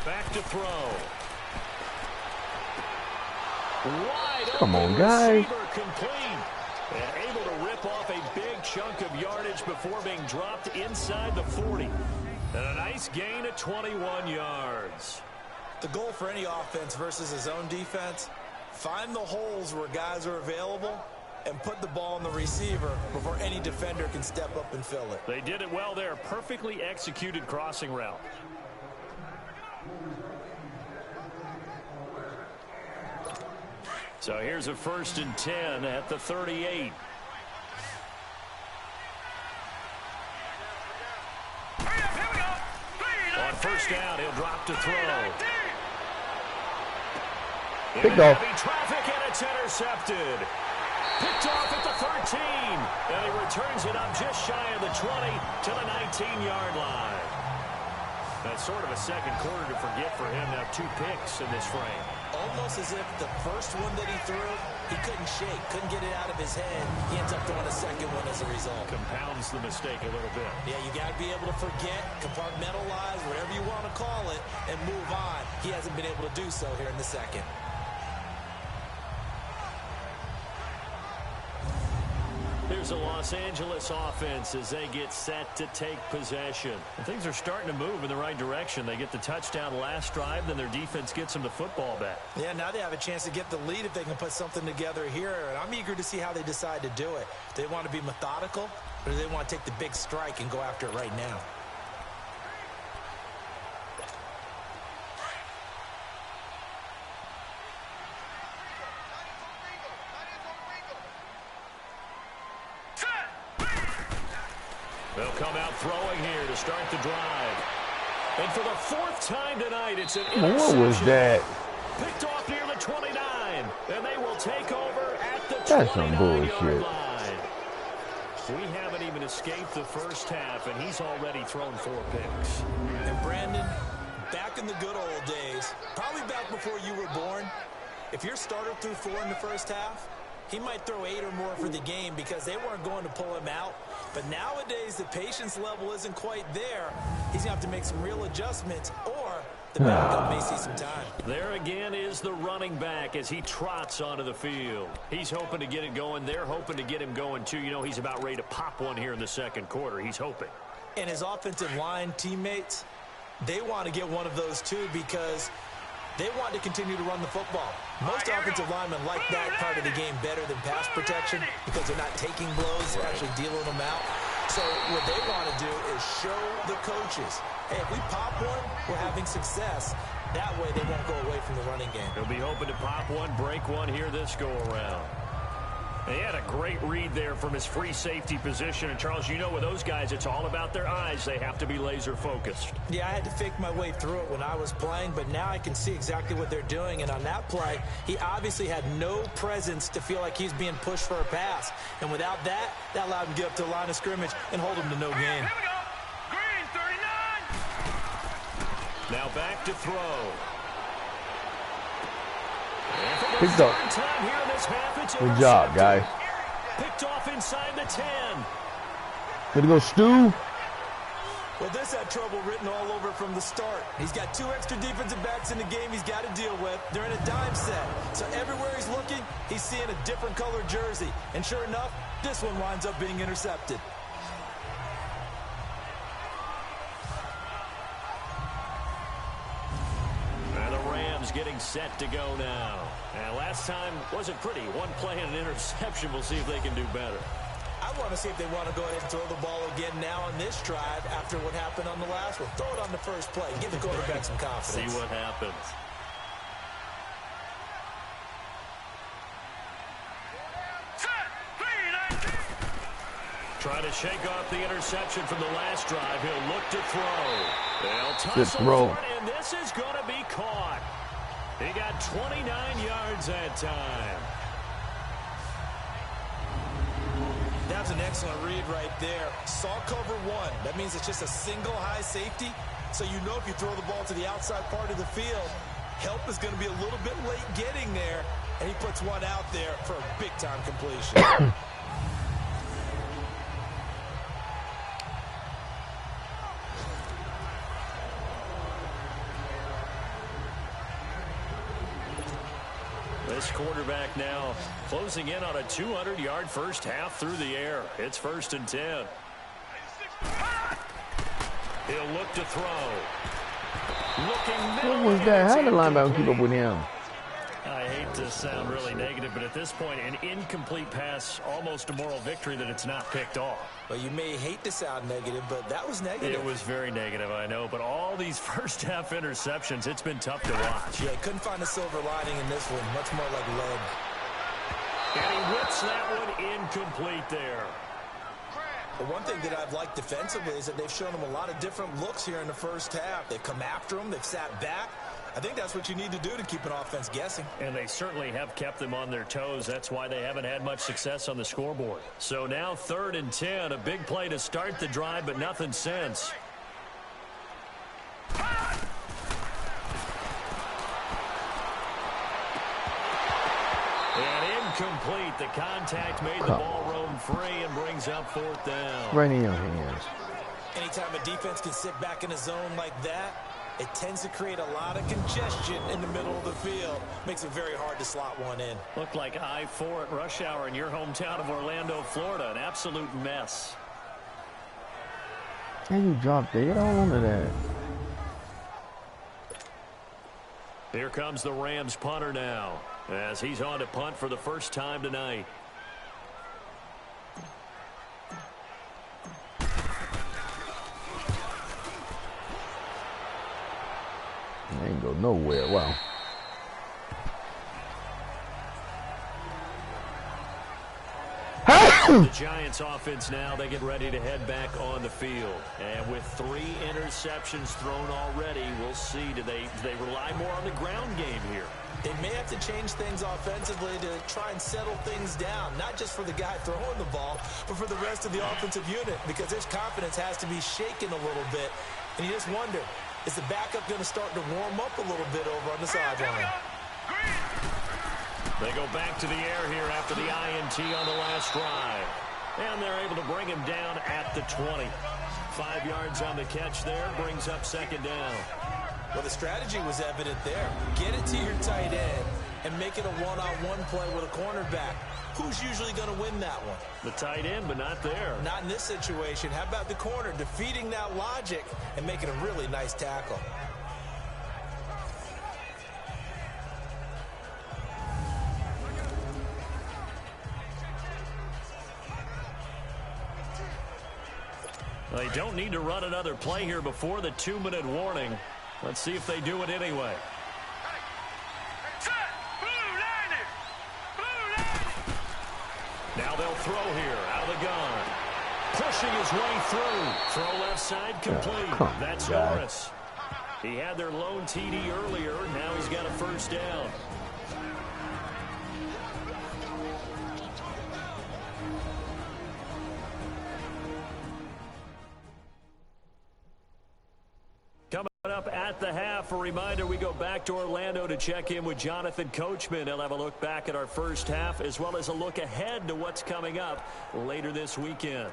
Back to throw. Wide Come on, open guys. receiver complete. And able to rip off a big chunk of yardage before being dropped inside the 40. And a nice gain of 21 yards. The goal for any offense versus his own defense, find the holes where guys are available and put the ball in the receiver before any defender can step up and fill it. They did it well there. Perfectly executed crossing route. So here's a 1st and 10 at the 38. On first down, he'll drop to throw. Picked off. Heavy traffic, and it's intercepted. Picked off at the 13. And he returns it up just shy of the 20 to the 19-yard line. That's sort of a second quarter to forget for him. Now 2 picks in this frame. Almost as if the first one that he threw, he couldn't shake, couldn't get it out of his head. He ends up throwing a second one as a result. Compounds the mistake a little bit. Yeah, you got to be able to forget, compartmentalize, whatever you want to call it, and move on. He hasn't been able to do so here in the second. Here's a Los Angeles offense as they get set to take possession. And things are starting to move in the right direction. They get the touchdown last drive, then their defense gets them the football back. Yeah, now they have a chance to get the lead if they can put something together here. And I'm eager to see how they decide to do it. Do they want to be methodical, or do they want to take the big strike and go after it right now? They'll come out throwing here to start the drive. And for the 4th time tonight, it's an interception. What was that? Picked off near the 29. And they will take over at the 29-yard line. We haven't even escaped the first half, and he's already thrown 4 picks. And Brandon, back in the good old days, probably back before you were born, if your starter threw 4 in the first half, he might throw 8 or more for the game because they weren't going to pull him out. But nowadays, the patience level isn't quite there. He's going to have to make some real adjustments, or the backup may see some time. There again is the running back as he trots onto the field. He's hoping to get it going. They're hoping to get him going, too. You know, he's about ready to pop one here in the second quarter. He's hoping. And his offensive line teammates, they want to get one of those, too, because they want to continue to run the football. Most offensive linemen like that part of the game better than pass protection because they're not taking blows, they're actually dealing them out. So what they want to do is show the coaches, hey, if we pop one, we're having success. That way they won't go away from the running game. He'll be hoping to pop one, break one here this go-around. He had a great read there from his free safety position. And, Charles, you know with those guys, it's all about their eyes. They have to be laser-focused. Yeah, I had to fake my way through it when I was playing, but now I can see exactly what they're doing. And on that play, he obviously had no presence to feel like he's being pushed for a pass. And without that, that allowed him to get up to the line of scrimmage and hold him to no gain. Here we go. Green 39. Now back to throw. Picked up. Good job, guys. Picked off inside the 10. Way to go, Stu. Well, this had trouble written all over from the start. He's got 2 extra defensive backs in the game he's got to deal with. They're in a dime set. So everywhere he's looking, he's seeing a different color jersey. And sure enough, this one winds up being intercepted. Getting set to go now. And last time wasn't pretty. One play and an interception. We'll see if they can do better. I want to see if they want to go ahead and throw the ball again now on this drive after what happened on the last one. Throw it on the first play. Give the quarterback some confidence. See what happens. Try to shake off the interception from the last drive. He'll look to throw. They'll tussle for it, and this is going to be caught. He got 29 yards that time. That's an excellent read right there. Saw cover 1. That means it's just a single high safety. So you know if you throw the ball to the outside part of the field, help is going to be a little bit late getting there. And he puts one out there for a big-time completion. This quarterback now closing in on a 200-yard first half through the air. It's 1st and 10. He'll look to throw. What was that? How did the linebacker keep up with him? I hate to sound really negative, but at this point, an incomplete pass, almost a moral victory that it's not picked off. Well, you may hate to sound negative, but that was negative. It was very negative, I know, but all these first-half interceptions, it's been tough to watch. Yeah, couldn't find a silver lining in this one. Much more like lead. And he whips that one incomplete there. But one thing that I've liked defensively is that they've shown them a lot of different looks here in the first half. They've come after them. They've sat back. I think that's what you need to do to keep an offense guessing. And they certainly have kept them on their toes. That's why they haven't had much success on the scoreboard. So now 3rd and 10, a big play to start the drive, but nothing since. And incomplete. The contact made the ball roam free and brings up 4th down. Right in your hands. Anytime a defense can sit back in a zone like that, it tends to create a lot of congestion in the middle of the field. Makes it very hard to slot one in. Looked like I-4 at rush hour in your hometown of Orlando, Florida. An absolute mess. How you dropped that? Get on to that. Here comes the Rams punter now, as he's on to punt for the first time tonight. Ain't go nowhere. Wow. The Giants offense now, they get ready to head back on the field. And with 3 interceptions thrown already, we'll see, do they rely more on the ground game here? They may have to change things offensively to try and settle things down, not just for the guy throwing the ball, but for the rest of the offensive unit, because his confidence has to be shaken a little bit. And you just wonder, is the backup going to start to warm up a little bit over on the sideline? They go back to the air here after the INT on the last drive. And they're able to bring him down at the 20. 5 yards on the catch there, brings up 2nd down. Well, the strategy was evident there. Get it to your tight end and make it a one-on-one play with a cornerback. Who's usually going to win that one? The tight end, but not there. Not in this situation. How about the corner defeating that logic and making a really nice tackle? They don't need to run another play here before the 2-minute warning. Let's see if they do it anyway. Now they'll throw here out of the gun. Pushing his way through. Throw left side complete. That's Norris. He had their lone TD earlier. Now he's got a first down. Coming up at the half, a reminder, we go back to Orlando to check in with Jonathan Coachman. He'll have a look back at our first half as well as a look ahead to what's coming up later this weekend.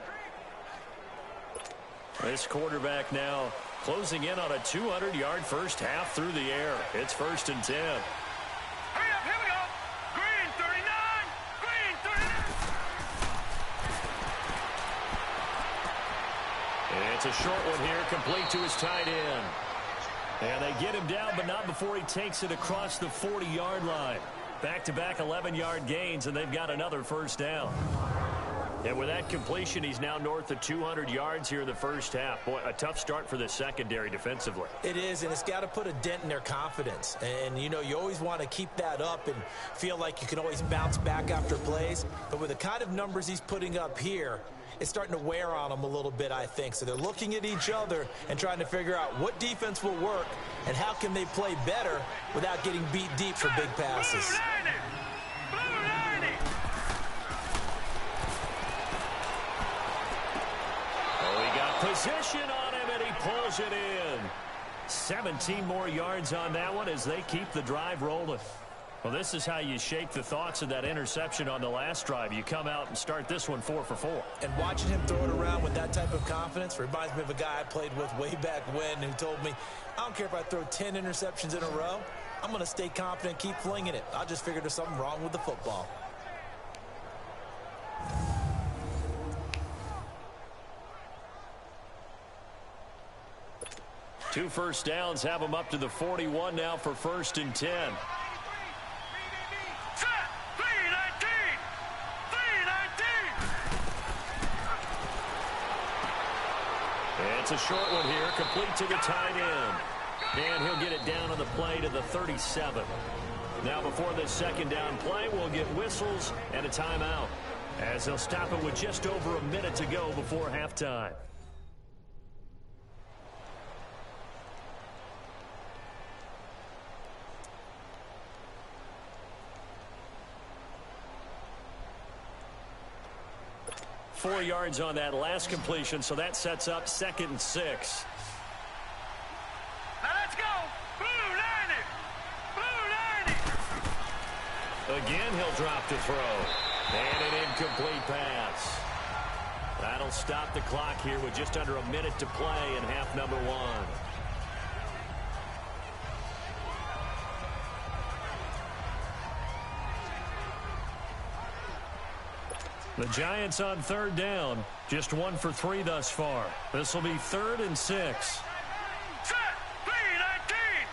This quarterback now closing in on a 200-yard first half through the air. It's 1st and 10. Hurry up, here we go. Green 39. Green 39. It's a short one here, complete to his tight end. And they get him down, but not before he takes it across the 40-yard line. Back-to-back 11-yard gains, and they've got another first down. And with that completion, he's now north of 200 yards here in the first half. Boy, a tough start for the secondary defensively. It is, and it's got to put a dent in their confidence. And, you know, you always want to keep that up and feel like you can always bounce back after plays. But with the kind of numbers he's putting up here, it's starting to wear on them a little bit, I think. So they're looking at each other and trying to figure out what defense will work and how can they play better without getting beat deep for big passes. Position on him, and he pulls it in. 17 more yards on that one as they keep the drive rolling. Well, this is how you shake the thoughts of that interception on the last drive. You come out and start this one 4 for 4. And watching him throw it around with that type of confidence reminds me of a guy I played with way back when who told me, I don't care if I throw 10 interceptions in a row. I'm going to stay confident, keep flinging it. I just figured there's something wrong with the football. Two first downs have them up to the 41 now for 1st and 10. It's a short one here, complete to the tight end. And he'll get it down on the play to the 37. Now before this second down play, we'll get whistles and a timeout, as they'll stop it with just over a minute to go before halftime. Four yards on that last completion, so that sets up 2nd and 6. Now let's go. Blue 90. Blue 90. Again, he'll drop to throw. And an incomplete pass. That'll stop the clock here with just under a minute to play in half number 1. The Giants on 3rd down, just 1 for 3 thus far. This will be 3rd and 6. Set. 319.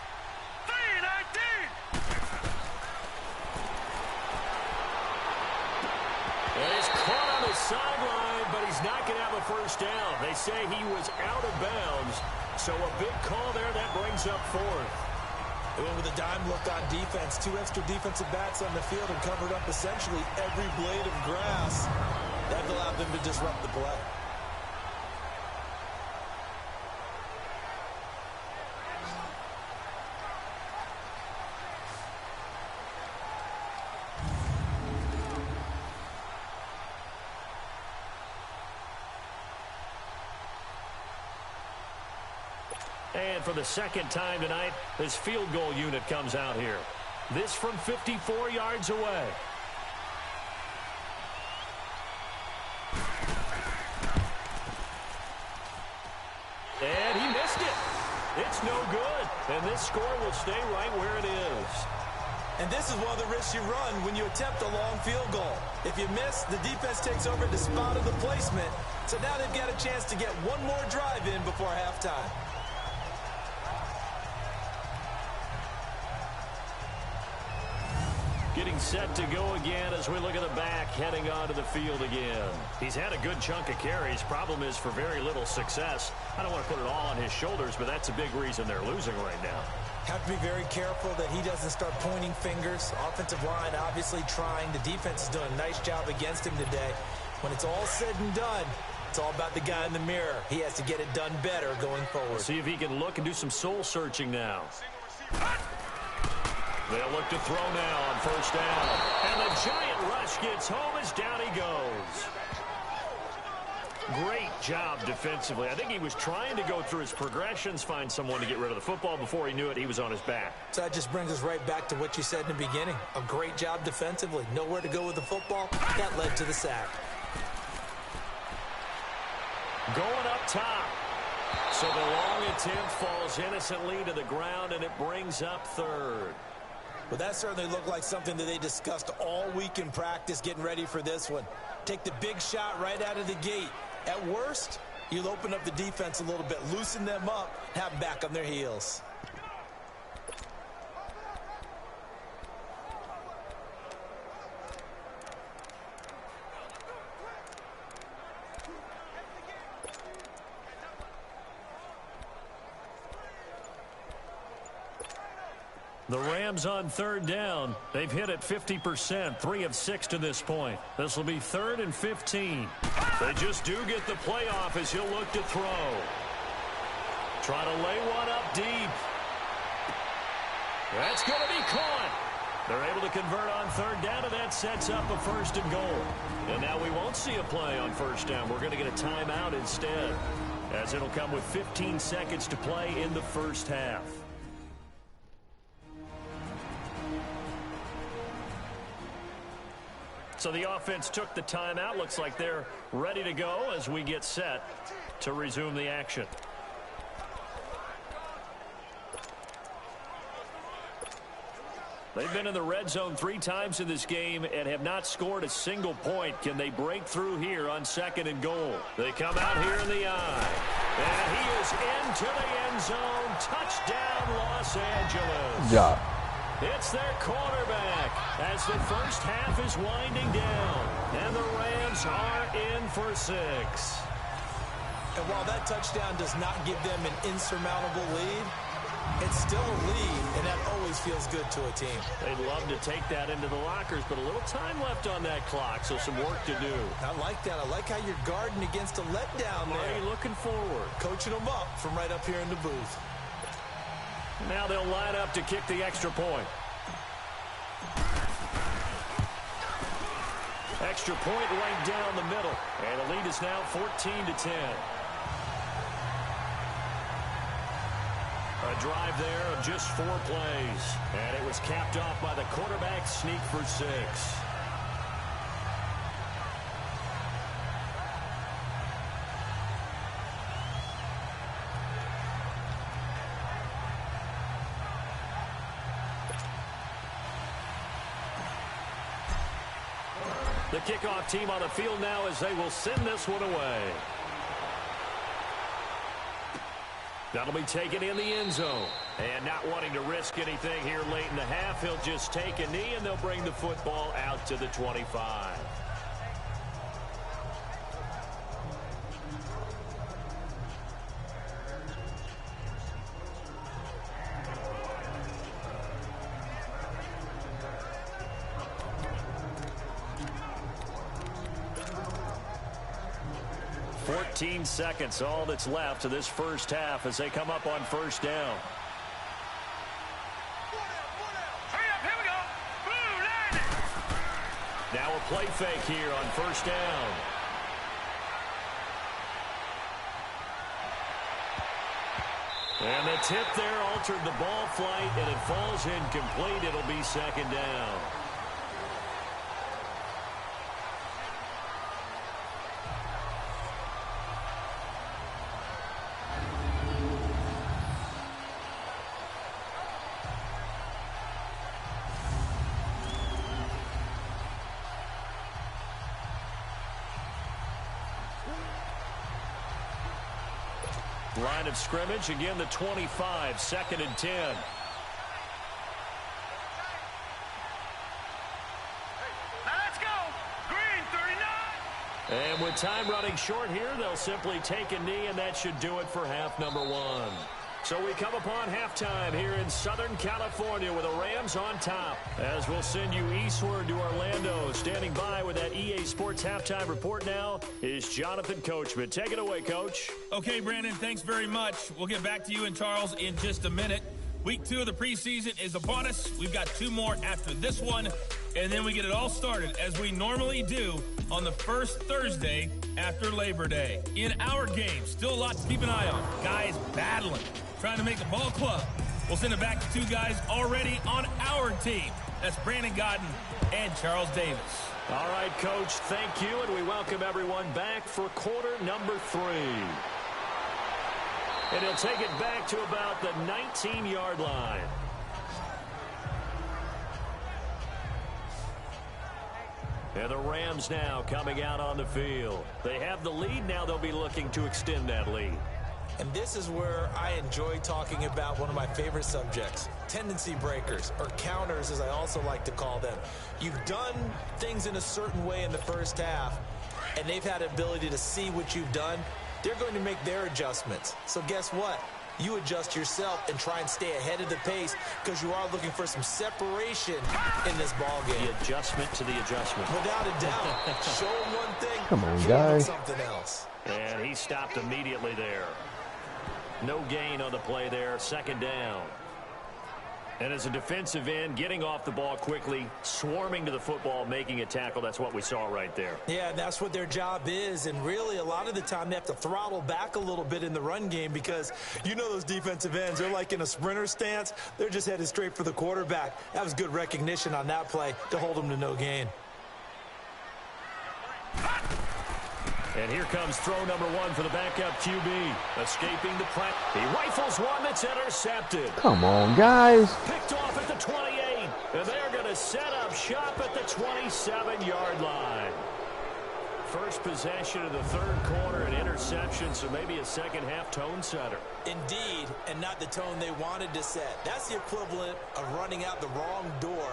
319. And he's caught on the sideline, but he's not going to have a first down. They say he was out of bounds, so a big call there that brings up 4th. They went with a dime look on defense. 2 extra defensive backs on the field and covered up essentially every blade of grass. That allowed them to disrupt the play. And for the second time tonight, this field goal unit comes out here. This from 54 yards away. And he missed it. It's no good. And this score will stay right where it is. And this is one of the risks you run when you attempt a long field goal. If you miss, the defense takes over the spot of the placement. So now they've got a chance to get one more drive in before halftime. Getting set to go again as we look at the back heading onto the field again. He's had a good chunk of carries. Problem is for very little success. I don't want to put it all on his shoulders, but that's a big reason they're losing right now. Have to be very careful that he doesn't start pointing fingers. Offensive line obviously trying. The defense is doing a nice job against him today. When it's all said and done, it's all about the guy in the mirror. He has to get it done better going forward. See if he can look and do some soul searching now. They'll look to throw now on first down. And the giant rush gets home as down he goes. Great job defensively. I think he was trying to go through his progressions, find someone to get rid of the football. Before he knew it, he was on his back. So that just brings us right back to what you said in the beginning. A great job defensively. Nowhere to go with the football. That led to the sack. Going up top. So the long attempt falls innocently to the ground, and it brings up third. Well, that certainly looked like something that they discussed all week in practice getting ready for this one. Take the big shot right out of the gate. At worst, you'll open up the defense a little bit, loosen them up, have them back on their heels. The Rams on third down. They've hit it 50%, 3 of 6 to this point. This will be 3rd and 15. They just do get the play off as he'll look to throw. Try to lay one up deep. That's going to be caught. They're able to convert on third down, and that sets up a 1st and goal. And now we won't see a play on first down. We're going to get a timeout instead, as it'll come with 15 seconds to play in the first half. So the offense took the timeout. Looks like they're ready to go as we get set to resume the action. They've been in the red zone 3 times in this game and have not scored a single point. Can they break through here on 2nd and goal? They come out here in the eye. And he is into the end zone. Touchdown, Los Angeles. Good job. It's their quarterback as the first half is winding down. And the Rams are in for 6. And while that touchdown does not give them an insurmountable lead, it's still a lead, and that always feels good to a team. They'd love to take that into the lockers, but a little time left on that clock, so some work to do. I like that. I like how you're guarding against a letdown there. Already looking forward. Coaching them up from right up here in the booth. Now they'll line up to kick the extra point. Extra point right down the middle. And the lead is now 14-10. A drive there of just 4 plays. And it was capped off by the quarterback sneak for 6. The kickoff team on the field now as they will send this one away. That'll be taken in the end zone. And not wanting to risk anything here late in the half, he'll just take a knee and they'll bring the football out to the 25. Seconds, all that's left to this first half as they come up on first down. Here we go. Now a play fake here on first down. And the tip there altered the ball flight, and it falls incomplete. It'll be 2nd down. Line of scrimmage, again the 25, 2nd and 10. And with time running short here, they'll simply take a knee, and that should do it for half number 1. So we come upon halftime here in Southern California with the Rams on top. As we'll send you eastward to Orlando. Standing by with that EA Sports halftime report now is Jonathan Coachman. Take it away, Coach. Okay, Brandon, thanks very much. We'll get back to you and Charles in just a minute. Week 2 of the preseason is upon us. We've got 2 more after this one, and then we get it all started as we normally do on the first Thursday after Labor Day. In our game, still a lot to keep an eye on. Guys battling, trying to make the ball club. We'll send it back to 2 guys already on our team. That's Brandon Godden and Charles Davis. All right, Coach, thank you, and we welcome everyone back for quarter number 3. And he'll take it back to about the 19-yard line. And the Rams now coming out on the field. They have the lead. Now they'll be looking to extend that lead. And this is where I enjoy talking about one of my favorite subjects, tendency breakers, or counters as I also like to call them. You've done things in a certain way in the first half, and they've had the ability to see what you've done. They're going to make their adjustments. So guess what? You adjust yourself and try and stay ahead of the pace because you are looking for some separation in this ball game. The adjustment to the adjustment. Without a doubt. Show them one thing. Come on, show guys. them something else. And he stopped immediately there. No gain on the play there. Second down. And as a defensive end, getting off the ball quickly, swarming to the football, making a tackle, that's what we saw right there. Yeah, that's what their job is, and really a lot of the time they have to throttle back a little bit in the run game because you know those defensive ends, they're like in a sprinter stance. They're just headed straight for the quarterback. That was good recognition on that play to hold them to no gain. And here comes throw number 1 for the backup QB. Escaping the press. He rifles one that's intercepted. Come on, guys. Picked off at the 28. And they're going to set up shop at the 27-yard line. First possession of the third quarter, an interception, so maybe a second-half tone setter. Indeed, and not the tone they wanted to set. That's the equivalent of running out the wrong door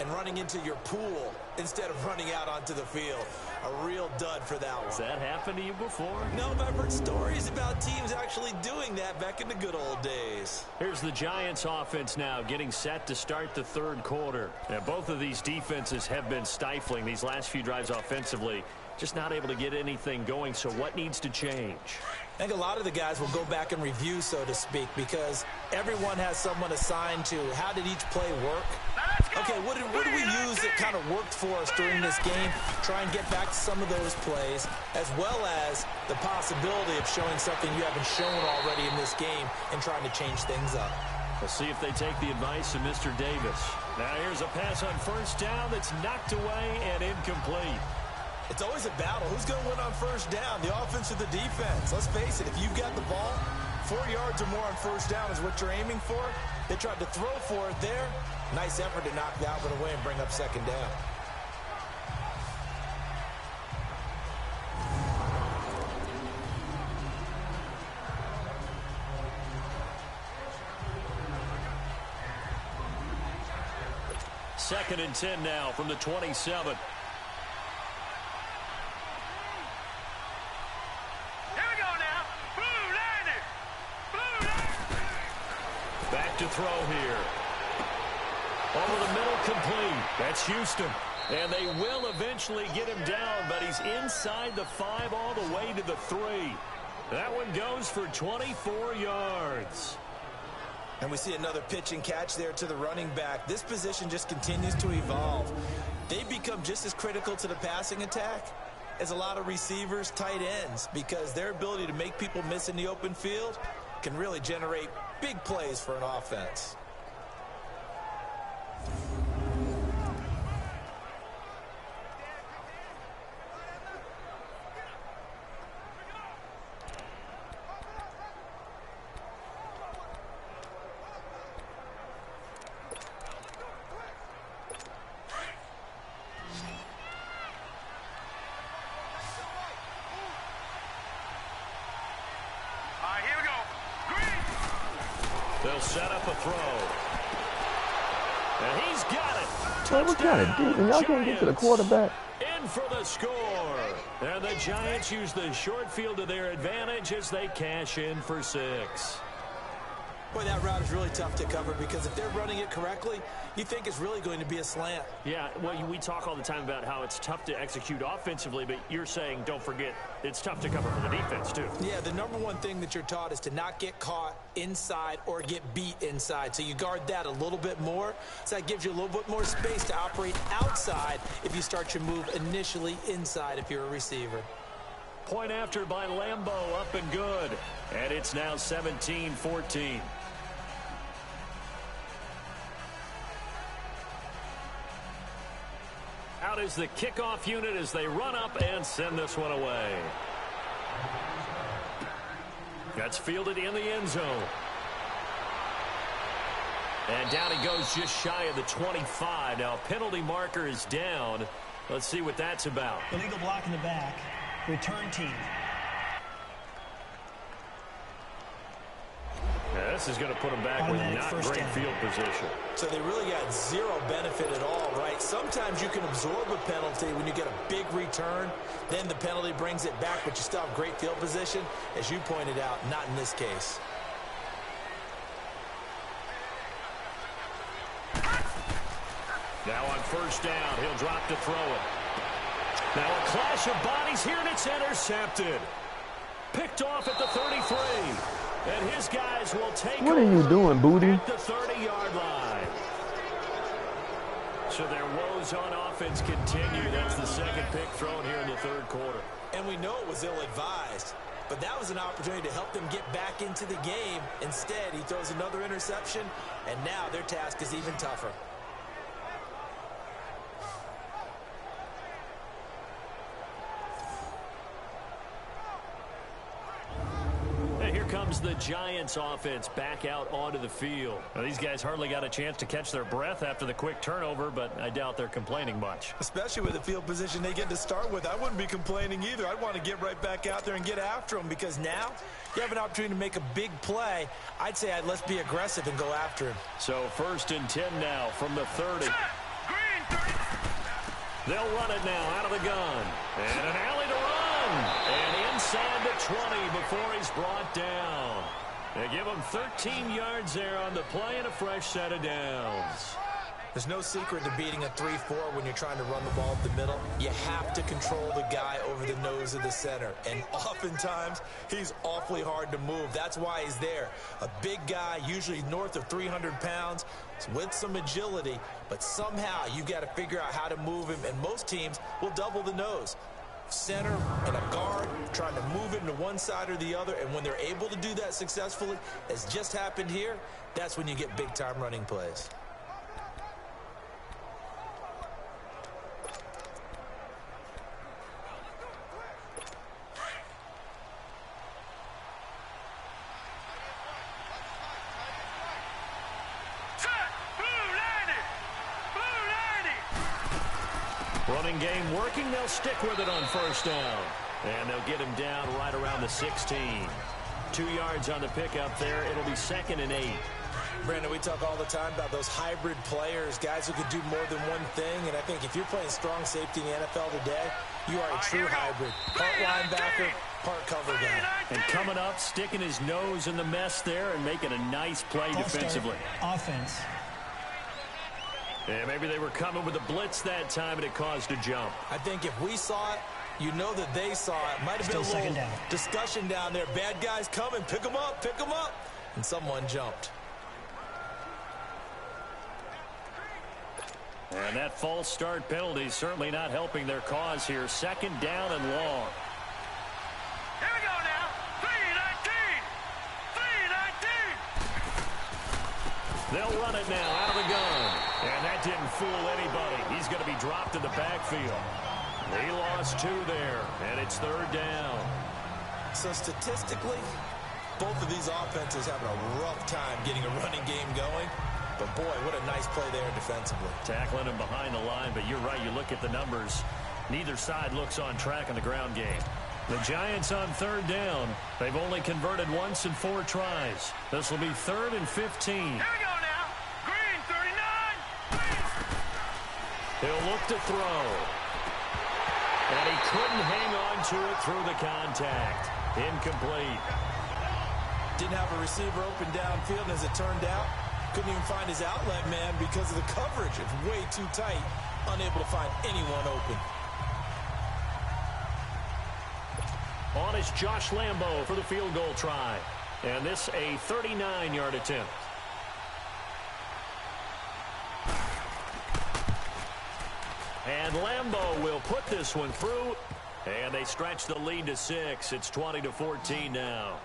and running into your pool instead of running out onto the field. A real dud for that one. Has that happened to you before? No, but I've heard stories about teams actually doing that back in the good old days. Here's the Giants offense now getting set to start the third quarter. Now, both of these defenses have been stifling these last few drives offensively. Just not able to get anything going, so what needs to change? I think a lot of the guys will go back and review, so to speak, because everyone has someone assigned to how did each play work. Okay, what did we use that kind of worked for us during this game? Try and get back to some of those plays, as well as the possibility of showing something you haven't shown already in this game and trying to change things up. We'll see if they take the advice of Mr. Davis. Now here's a pass on first down that's knocked away and incomplete. It's always a battle. Who's going to win on first down, the offense or the defense? Let's face it, if you've got the ball, 4 yards or more on first down is what you're aiming for. They tried to throw for it there. Nice effort to knock that one away and bring up second down. Second and 10 now from the 27. Back to throw here. Over the middle, complete. That's Houston. And they will eventually get him down, but he's inside the 5 all the way to the 3. That one goes for 24 yards. And we see another pitch and catch there to the running back. This position just continues to evolve. They become just as critical to the passing attack as a lot of receivers, tight ends, because their ability to make people miss in the open field can really generate big plays for an offense. They'll set up a throw. And he's got it. Well, what kind of defense? Y'all can't get to the quarterback. in for the score. And the Giants use the short field to their advantage as they cash in for 6. Boy, that route is really tough to cover because if they're running it correctly, you think it's really going to be a slant. Yeah, well, we talk all the time about how it's tough to execute offensively, but you're saying, don't forget, it's tough to cover for the defense, too. Yeah, the number one thing that you're taught is to not get caught inside or get beat inside. So you guard that a little bit more. So that gives you a little bit more space to operate outside if you start your move initially inside if you're a receiver. Point after by Lambeau, up and good. And it's now 17-14. Out is the kickoff unit as they run up and send this one away. That's fielded in the end zone. And down he goes just shy of the 25. Now penalty marker is down. Let's see what that's about. Illegal block in the back. Return team. Yeah, this is going to put them back with not great field position. So they really got zero benefit at all, right? Sometimes you can absorb a penalty when you get a big return. Then the penalty brings it back, but you still have great field position. As you pointed out, not in this case. Now on first down, he'll drop to throw it. Now a clash of bodies here, and it's intercepted. Picked off at the 33. And his guys will take What are you doing, Booty? At the 30-yard line. So their woes on offense continue. That's the second pick thrown here in the third quarter. And we know it was ill-advised, but that was an opportunity to help them get back into the game. Instead, he throws another interception, and now their task is even tougher. Comes the Giants offense back out onto the field. Now, these guys hardly got a chance to catch their breath after the quick turnover, but I doubt they're complaining much. Especially with the field position they get to start with. I wouldn't be complaining either. I'd want to get right back out there and get after them because now you have an opportunity to make a big play. I'd say let's be aggressive and go after him. So 1st and 10 now from the 30. They'll run it now out of the gun. And an alley to run. And inside the 20 before he's brought down. They give him 13 yards there on the play and a fresh set of downs. There's no secret to beating a 3-4 when you're trying to run the ball up the middle. You have to control the guy over the nose of the center. And oftentimes, he's awfully hard to move. That's why he's there. A big guy, usually north of 300 pounds, with some agility. But somehow, you've got to figure out how to move him. And most teams will double the nose. Center and a guard trying to move him to one side or the other. And when they're able to do that successfully, as just happened here, that's when you get big-time running plays. Running game working. They'll stick with it on first down. And they'll get him down right around the 16. 2 yards on the pickup there. It'll be 2nd and 8. Brandon, we talk all the time about those hybrid players, guys who could do more than one thing. And I think if you're playing strong safety in the NFL today, you are a true hybrid. Part linebacker, part cover guy. And coming up, sticking his nose in the mess there and making a nice play defensively. Offense. Yeah, maybe they were coming with a blitz that time and it caused a jump. I think if we saw it, you know that they saw it. Might have been a little discussion down there. Bad guys coming. Pick them up. Pick them up. And someone jumped. And that false start penalty certainly not helping their cause here. 2nd down and long. Here we go now. 3-19. 3-19. They'll run it now out of the gun. And that didn't fool anybody. He's going to be dropped in the backfield. They lost 2 there, and it's 3rd down. So statistically, both of these offenses having a rough time getting a running game going. But, boy, what a nice play there defensively. Tackling him behind the line, but you're right. You look at the numbers. Neither side looks on track in the ground game. The Giants on 3rd down. They've only converted once in 4 tries. This will be 3rd and 15. Here we go now. Green, 39. He'll look to throw. And he couldn't hang on to it through the contact. Incomplete. Didn't have a receiver open downfield, and as it turned out, couldn't even find his outlet man because of the coverage. It's way too tight, unable to find anyone open. On is Josh Lambo for the field goal try. And this a 39-yard attempt. And Lambo will put this one through. And they stretch the lead to 6. It's 20-14 now.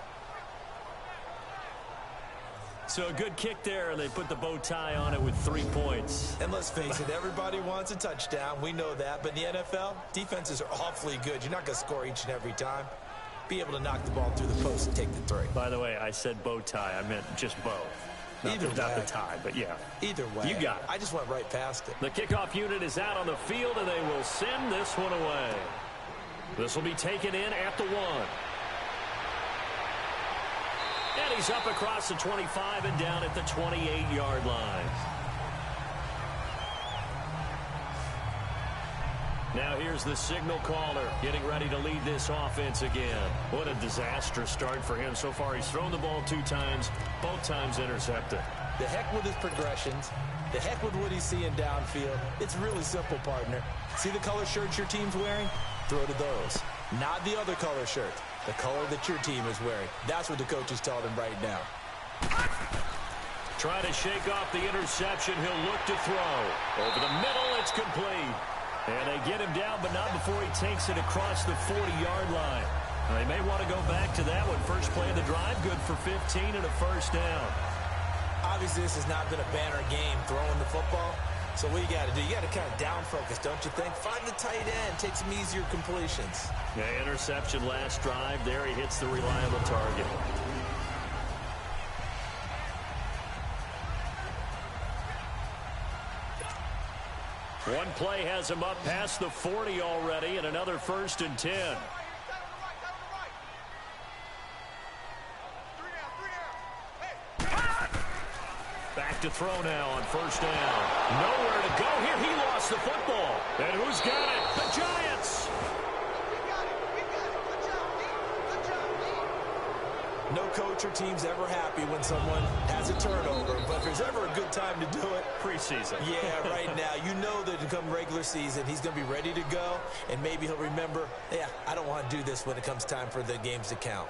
So a good kick there, and they put the bow tie on it with 3 points. And let's face it, everybody wants a touchdown. We know that. But in the NFL, defenses are awfully good. You're not going to score each and every time. Be able to knock the ball through the post and take the 3. By the way, I said bow tie. I meant just bow. Not the tie, but yeah. Either way. You got it. I just went right past it. The kickoff unit is out on the field, and they will send this one away. This will be taken in at the 1. And he's up across the 25 and down at the 28-yard line. Now here's the signal caller getting ready to lead this offense again. What a disastrous start for him so far. He's thrown the ball 2 times, both times intercepted. The heck with his progressions. The heck with what he's seeing downfield. It's really simple, partner. See the color shirts your team's wearing? Throw to those. Not the other color shirt. The color that your team is wearing. That's what the coach is telling him right now. Try to shake off the interception. He'll look to throw. Over the middle, it's complete. And they get him down, but not before he takes it across the 40-yard line. They may want to go back to that one. First play of the drive, good for 15 and a first down. Obviously, this has not been a banner game throwing the football. So what you got to do, you got to kind of down focus, don't you think? Find the tight end, take some easier completions. Yeah, interception last drive. There he hits the reliable target. One play has him up past the 40 already, and another 1st and 10. Back to throw now on 1st down. Nowhere to go here. He lost the football. And who's got it? The Giants. No coach or team's ever happy when someone has a turnover, but if there's ever a good time to do it, preseason. Yeah, right now. You know that come regular season, he's going to be ready to go, and maybe he'll remember, yeah, I don't want to do this when it comes time for the games to count.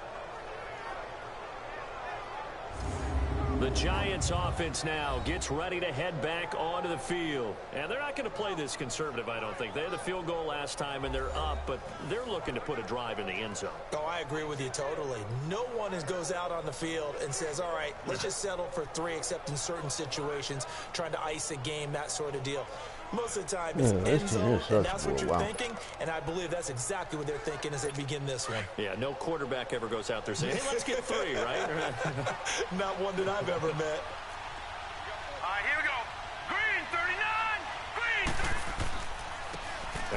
The Giants offense now gets ready to head back onto the field. And they're not going to play this conservative, I don't think. They had the field goal last time, and they're up, but they're looking to put a drive in the end zone. Oh, I agree with you totally. No one goes out on the field and says, all right, let's just settle for 3, except in certain situations, trying to ice a game, that sort of deal. Most of the time, it's end zone, and that's what you're thinking, and I believe that's exactly what they're thinking as they begin this one. Yeah, no quarterback ever goes out there saying, hey, let's get 3, right? Not one that I've ever met. All right, here we go. Green, 39. Green.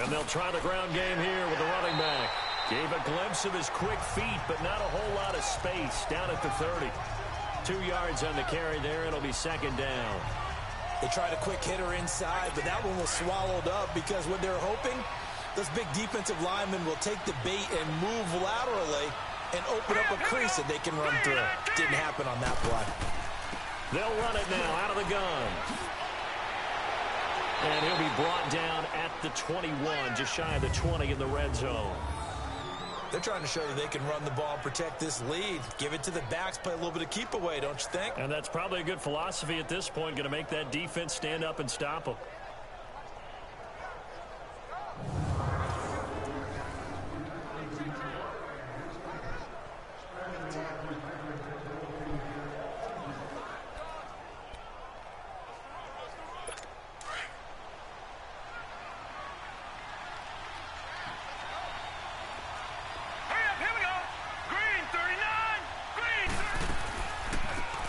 And they'll try the ground game here with the running back. Gave a glimpse of his quick feet, but not a whole lot of space down at the 30. 2 yards on the carry there. It'll be 2nd down. They tried a quick hitter inside, but that one was swallowed up because what they're hoping, those big defensive linemen will take the bait and move laterally and open up a crease that they can run through. Didn't happen on that play. They'll run it now out of the gun. And he'll be brought down at the 21, just shy of the 20 in the red zone. They're trying to show that they can run the ball, protect this lead. Give it to the backs, play a little bit of keep away, don't you think? And that's probably a good philosophy at this point, going to make that defense stand up and stop them.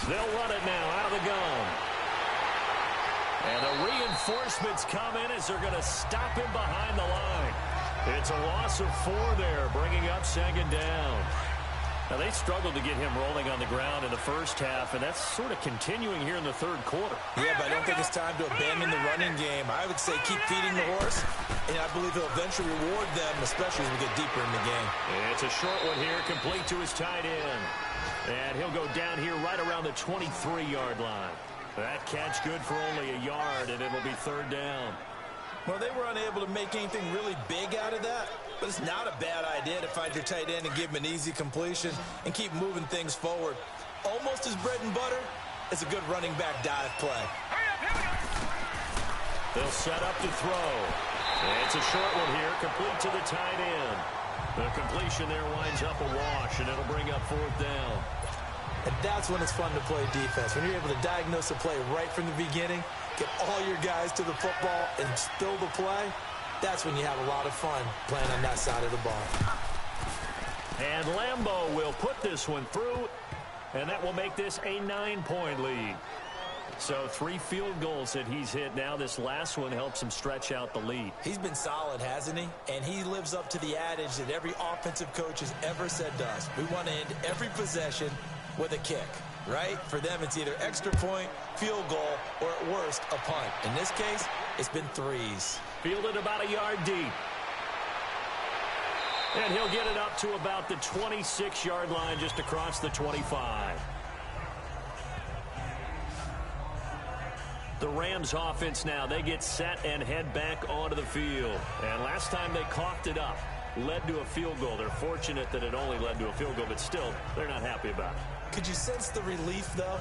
They'll run it now out of the gun. And the reinforcements come in as they're going to stop him behind the line. It's a loss of 4 there, bringing up 2nd down. Now, they struggled to get him rolling on the ground in the first half, and that's sort of continuing here in the third quarter. Yeah, but I don't think it's time to abandon the running game. I would say keep feeding the horse, and I believe he'll eventually reward them, especially as we get deeper in the game. It's a short one here, complete to his tight end. And he'll go down here right around the 23-yard line. That catch good for only a yard, and it'll be third down. Well, they were unable to make anything really big out of that, but it's not a bad idea to find your tight end and give him an easy completion and keep moving things forward. Almost as bread and butter as a good running back dive play. They'll set up to throw. It's a short one here, complete to the tight end. The completion there winds up a wash, and it'll bring up fourth down. And that's when it's fun to play defense. When you're able to diagnose a play right from the beginning, get all your guys to the football and spill the play, that's when you have a lot of fun playing on that side of the ball. And Lambeau will put this one through, and that will make this a 9-point lead. So 3 field goals that he's hit now. This last one helps him stretch out the lead. He's been solid, hasn't he? And he lives up to the adage that every offensive coach has ever said to us. We want to end every possession with a kick, right? For them, it's either extra point, field goal, or at worst, a punt. In this case, it's been 3s. Fielded about a yard deep. And he'll get it up to about the 26-yard line, just across the 25. The Rams offense now, they get set and head back onto the field. And last time they coughed it up, led to a field goal. They're fortunate that it only led to a field goal, but still, they're not happy about it. Could you sense the relief, though,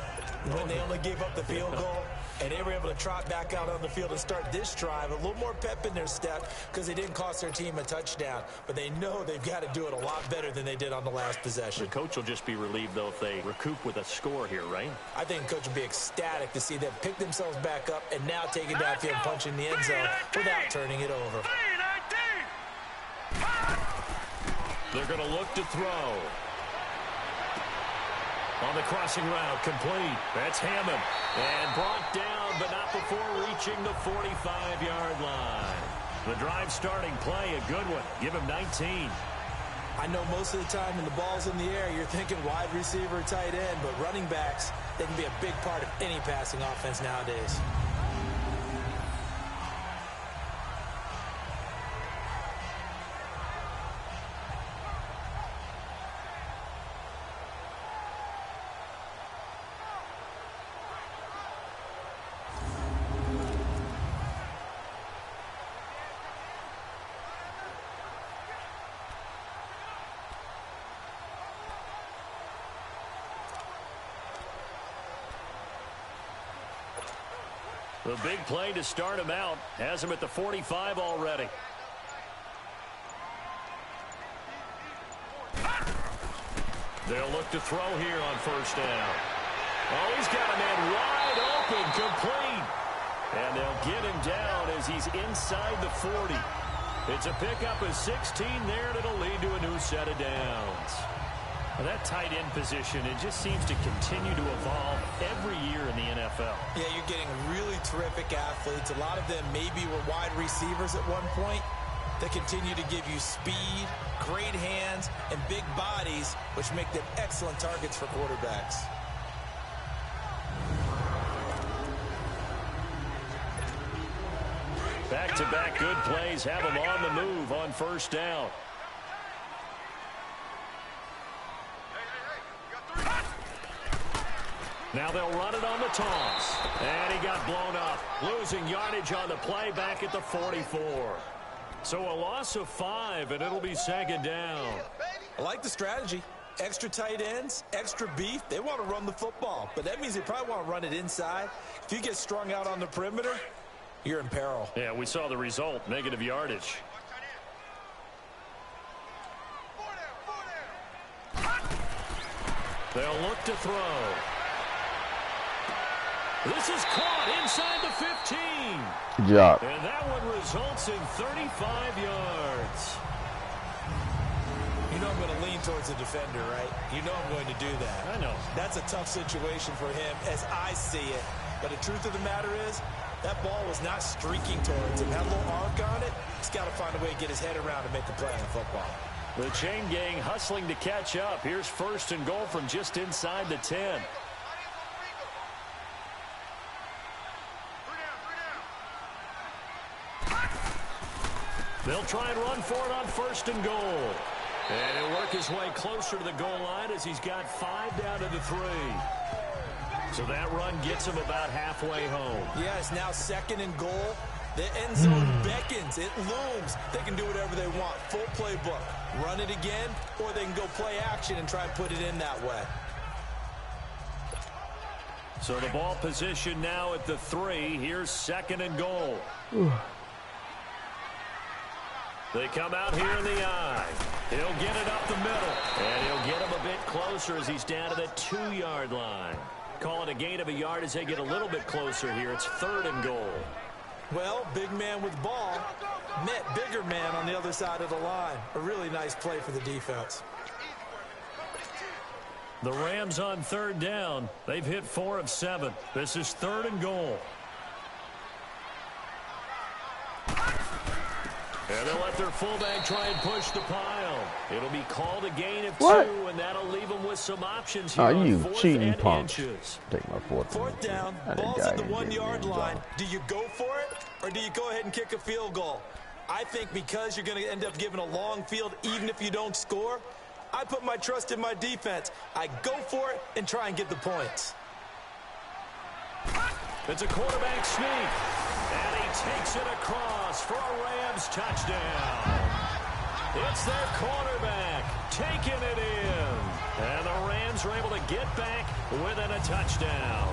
when they only gave up the field goal and they were able to trot back out on the field and start this drive? A little more pep in their step because they didn't cost their team a touchdown. But they know they've got to do it a lot better than they did on the last possession. The coach will just be relieved, though, if they recoup with a score here, right? I think the coach will be ecstatic to see them pick themselves back up and now take it downfield and punch in the end zone without turning it over. They're going to look to throw. On the crossing route, complete. That's Hammond. And brought down, but not before reaching the 45-yard line. The drive starting play, a good one. Give him 19. I know most of the time when the ball's in the air, you're thinking wide receiver, tight end, but running backs, they can be a big part of any passing offense nowadays. The big play to start him out has him at the 45 already. They'll look to throw here on first down. Oh, he's got a man wide open, complete. And they'll get him down as he's inside the 40. It's a pickup of 16 there, and it'll lead to a new set of downs. Well, that tight end position, it just seems to continue to evolve every year in the NFL. Yeah, you're getting really terrific athletes. A lot of them maybe were wide receivers at one point. They continue to give you speed, great hands, and big bodies, which make them excellent targets for quarterbacks. Back-to-back good plays have them on the move on first down. Now they'll run it on the toss. And he got blown up. Losing yardage on the play back at the 44. So a loss of 5, and it'll be second down. I like the strategy. Extra tight ends, extra beef. They want to run the football, but that means they probably want to run it inside. If you get strung out on the perimeter, you're in peril. Yeah, we saw the result, negative yardage. They'll look to throw. This is caught inside the 15. Good job. And that one results in 35 yards. You know I'm going to lean towards the defender, right? You know I'm going to do that. I know. That's a tough situation for him as I see it. But the truth of the matter is, that ball was not streaking towards him. Had a little arc on it. He's got to find a way to get his head around and make a play on the football. The chain gang hustling to catch up. Here's 1st and goal from just inside the 10. They'll try and run for it on 1st and goal. And he'll work his way closer to the goal line as he's got 5 down to the 3. So that run gets him about halfway home. Yeah, it's now 2nd and goal. The end zone beckons. It looms. They can do whatever they want. Full playbook. Run it again, or they can go play action and try and put it in that way. So the ball position now at the 3. Here's 2nd and goal. They come out here in the eye. He'll get it up the middle. And he'll get him a bit closer as he's down to the 2-yard line. Call it a gain of a yard as they get a little bit closer here. It's 3rd and goal. Well, big man with ball met bigger man on the other side of the line. A really nice play for the defense. The Rams on 3rd down. They've hit 4 of 7. This is 3rd and goal. And they'll let their fullback try and push the pile. It'll be called a gain of 2, and that'll leave them with some options here on you 4th cheating and punks. inches. Take my 4th down, ball's at the 1-yard line. Do you go for it, or do you go ahead and kick a field goal? I think because you're going to end up giving a long field even if you don't score, I put my trust in my defense. I go for it and try and get the points. It's a quarterback sneak. And he takes it across for a Rams touchdown. It's their quarterback taking it in. And the Rams are able to get back within a touchdown.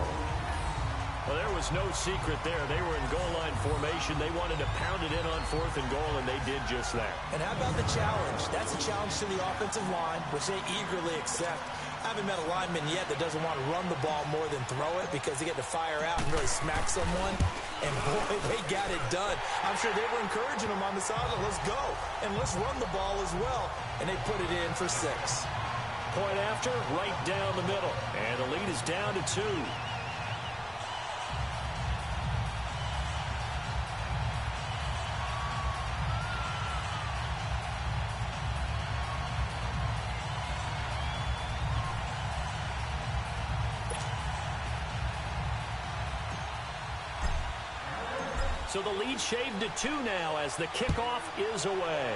Well, there was no secret there. They were in goal line formation. They wanted to pound it in on 4th and goal, and they did just that. And how about the challenge? That's a challenge to the offensive line, which they eagerly accept. I haven't met a lineman yet that doesn't want to run the ball more than throw it because they get to fire out and really smack someone. And, boy, they got it done. I'm sure they were encouraging them on the sideline. Let's go. And let's run the ball as well. And they put it in for 6. Point after, right down the middle. And the lead is down to 2. So the lead shaved to 2 now as the kickoff is away.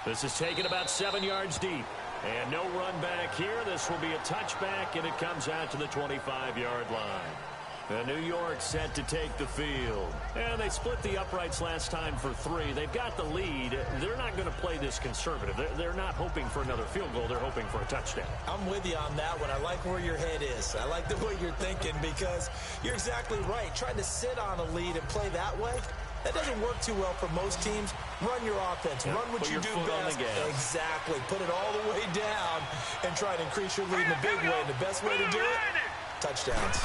This is taken about 7 yards deep. And no run back here. This will be a touchback, and it comes out to the 25-yard line. And New York set to take the field. And they split the uprights last time for 3. They've got the lead. They're not going to play this conservative. They're not hoping for another field goal. They're hoping for a touchdown. I'm with you on that one. I like where your head is. I like the way you're thinking because you're exactly right. Trying to sit on a lead and play that way, that doesn't work too well for most teams. Run your offense. Run what you do best. Exactly. Put it all the way down and try to increase your lead in a big way. And the best way to do it, touchdowns.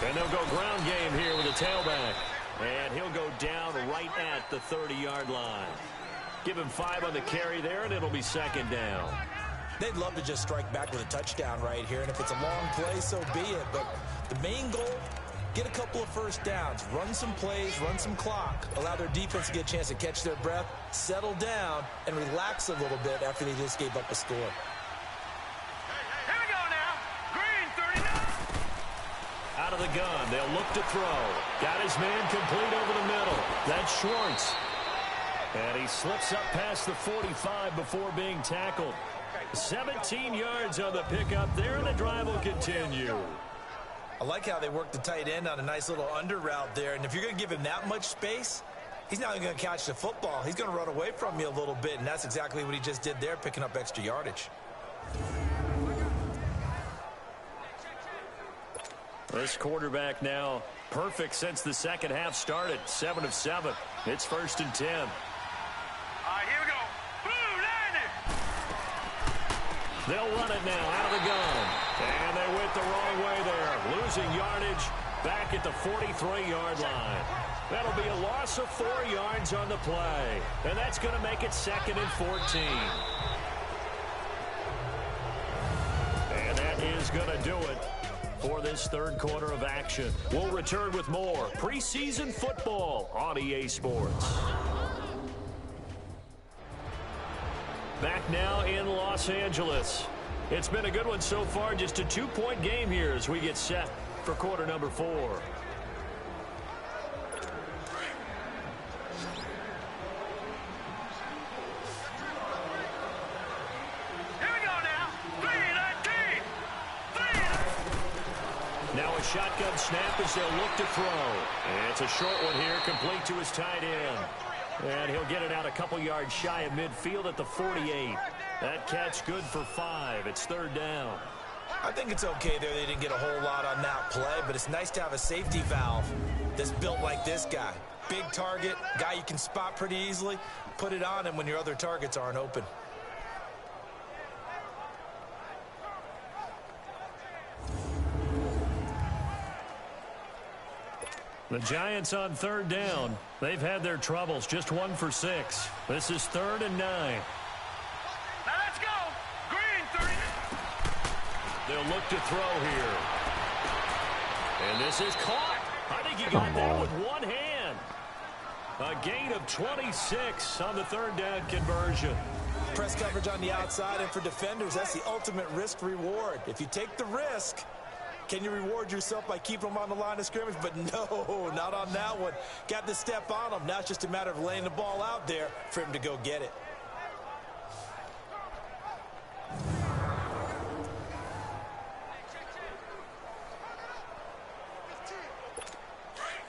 And they'll go ground game here with a tailback. And he'll go down right at the 30-yard line. Give him 5 on the carry there, and it'll be 2nd down. They'd love to just strike back with a touchdown right here. And if it's a long play, so be it. But the main goal, get a couple of 1st downs. Run some plays, run some clock. Allow their defense to get a chance to catch their breath, settle down, and relax a little bit after they just gave up a score. Out of the gun, they'll look to throw. Got his man complete over the middle. That's Schwartz. And he slips up past the 45 before being tackled. 17 yards on the pickup there, and the drive will continue. I like how they work the tight end on a nice little under route there. And if you're going to give him that much space, he's not going to catch the football. He's going to run away from you a little bit, and that's exactly what he just did there, picking up extra yardage. This quarterback now perfect since the second half started. 7 of 7. It's 1st and 10. All right, here we go. Blue, landing. They'll run it now out of the gun. And they went the wrong way there. Losing yardage back at the 43-yard line. That'll be a loss of 4 yards on the play. And that's going to make it 2nd and 14. And that is going to do it for this 3rd quarter of action. We'll return with more preseason football on EA Sports. Back now in Los Angeles. It's been a good one so far. Just a 2-point game here as we get set for quarter number 4. Now a shotgun snap as they'll look to throw. And it's a short one here, complete to his tight end. And he'll get it out a couple yards shy of midfield at the 48. That catch good for 5. It's 3rd down. I think it's okay there. They didn't get a whole lot on that play, but it's nice to have a safety valve that's built like this guy. Big target, guy you can spot pretty easily. Put it on him when your other targets aren't open. The Giants on 3rd down. They've had their troubles. Just 1 for 6. This is 3rd and 9. Now let's go. Green 30. They'll look to throw here. And this is caught. I think he got that with one hand. A gain of 26 on the 3rd down conversion. Press coverage on the outside, and for defenders, that's the ultimate risk reward. If you take the risk, can you reward yourself by keeping them on the line of scrimmage? But no, not on that one. Got the step on him. Now it's just a matter of laying the ball out there for him to go get it.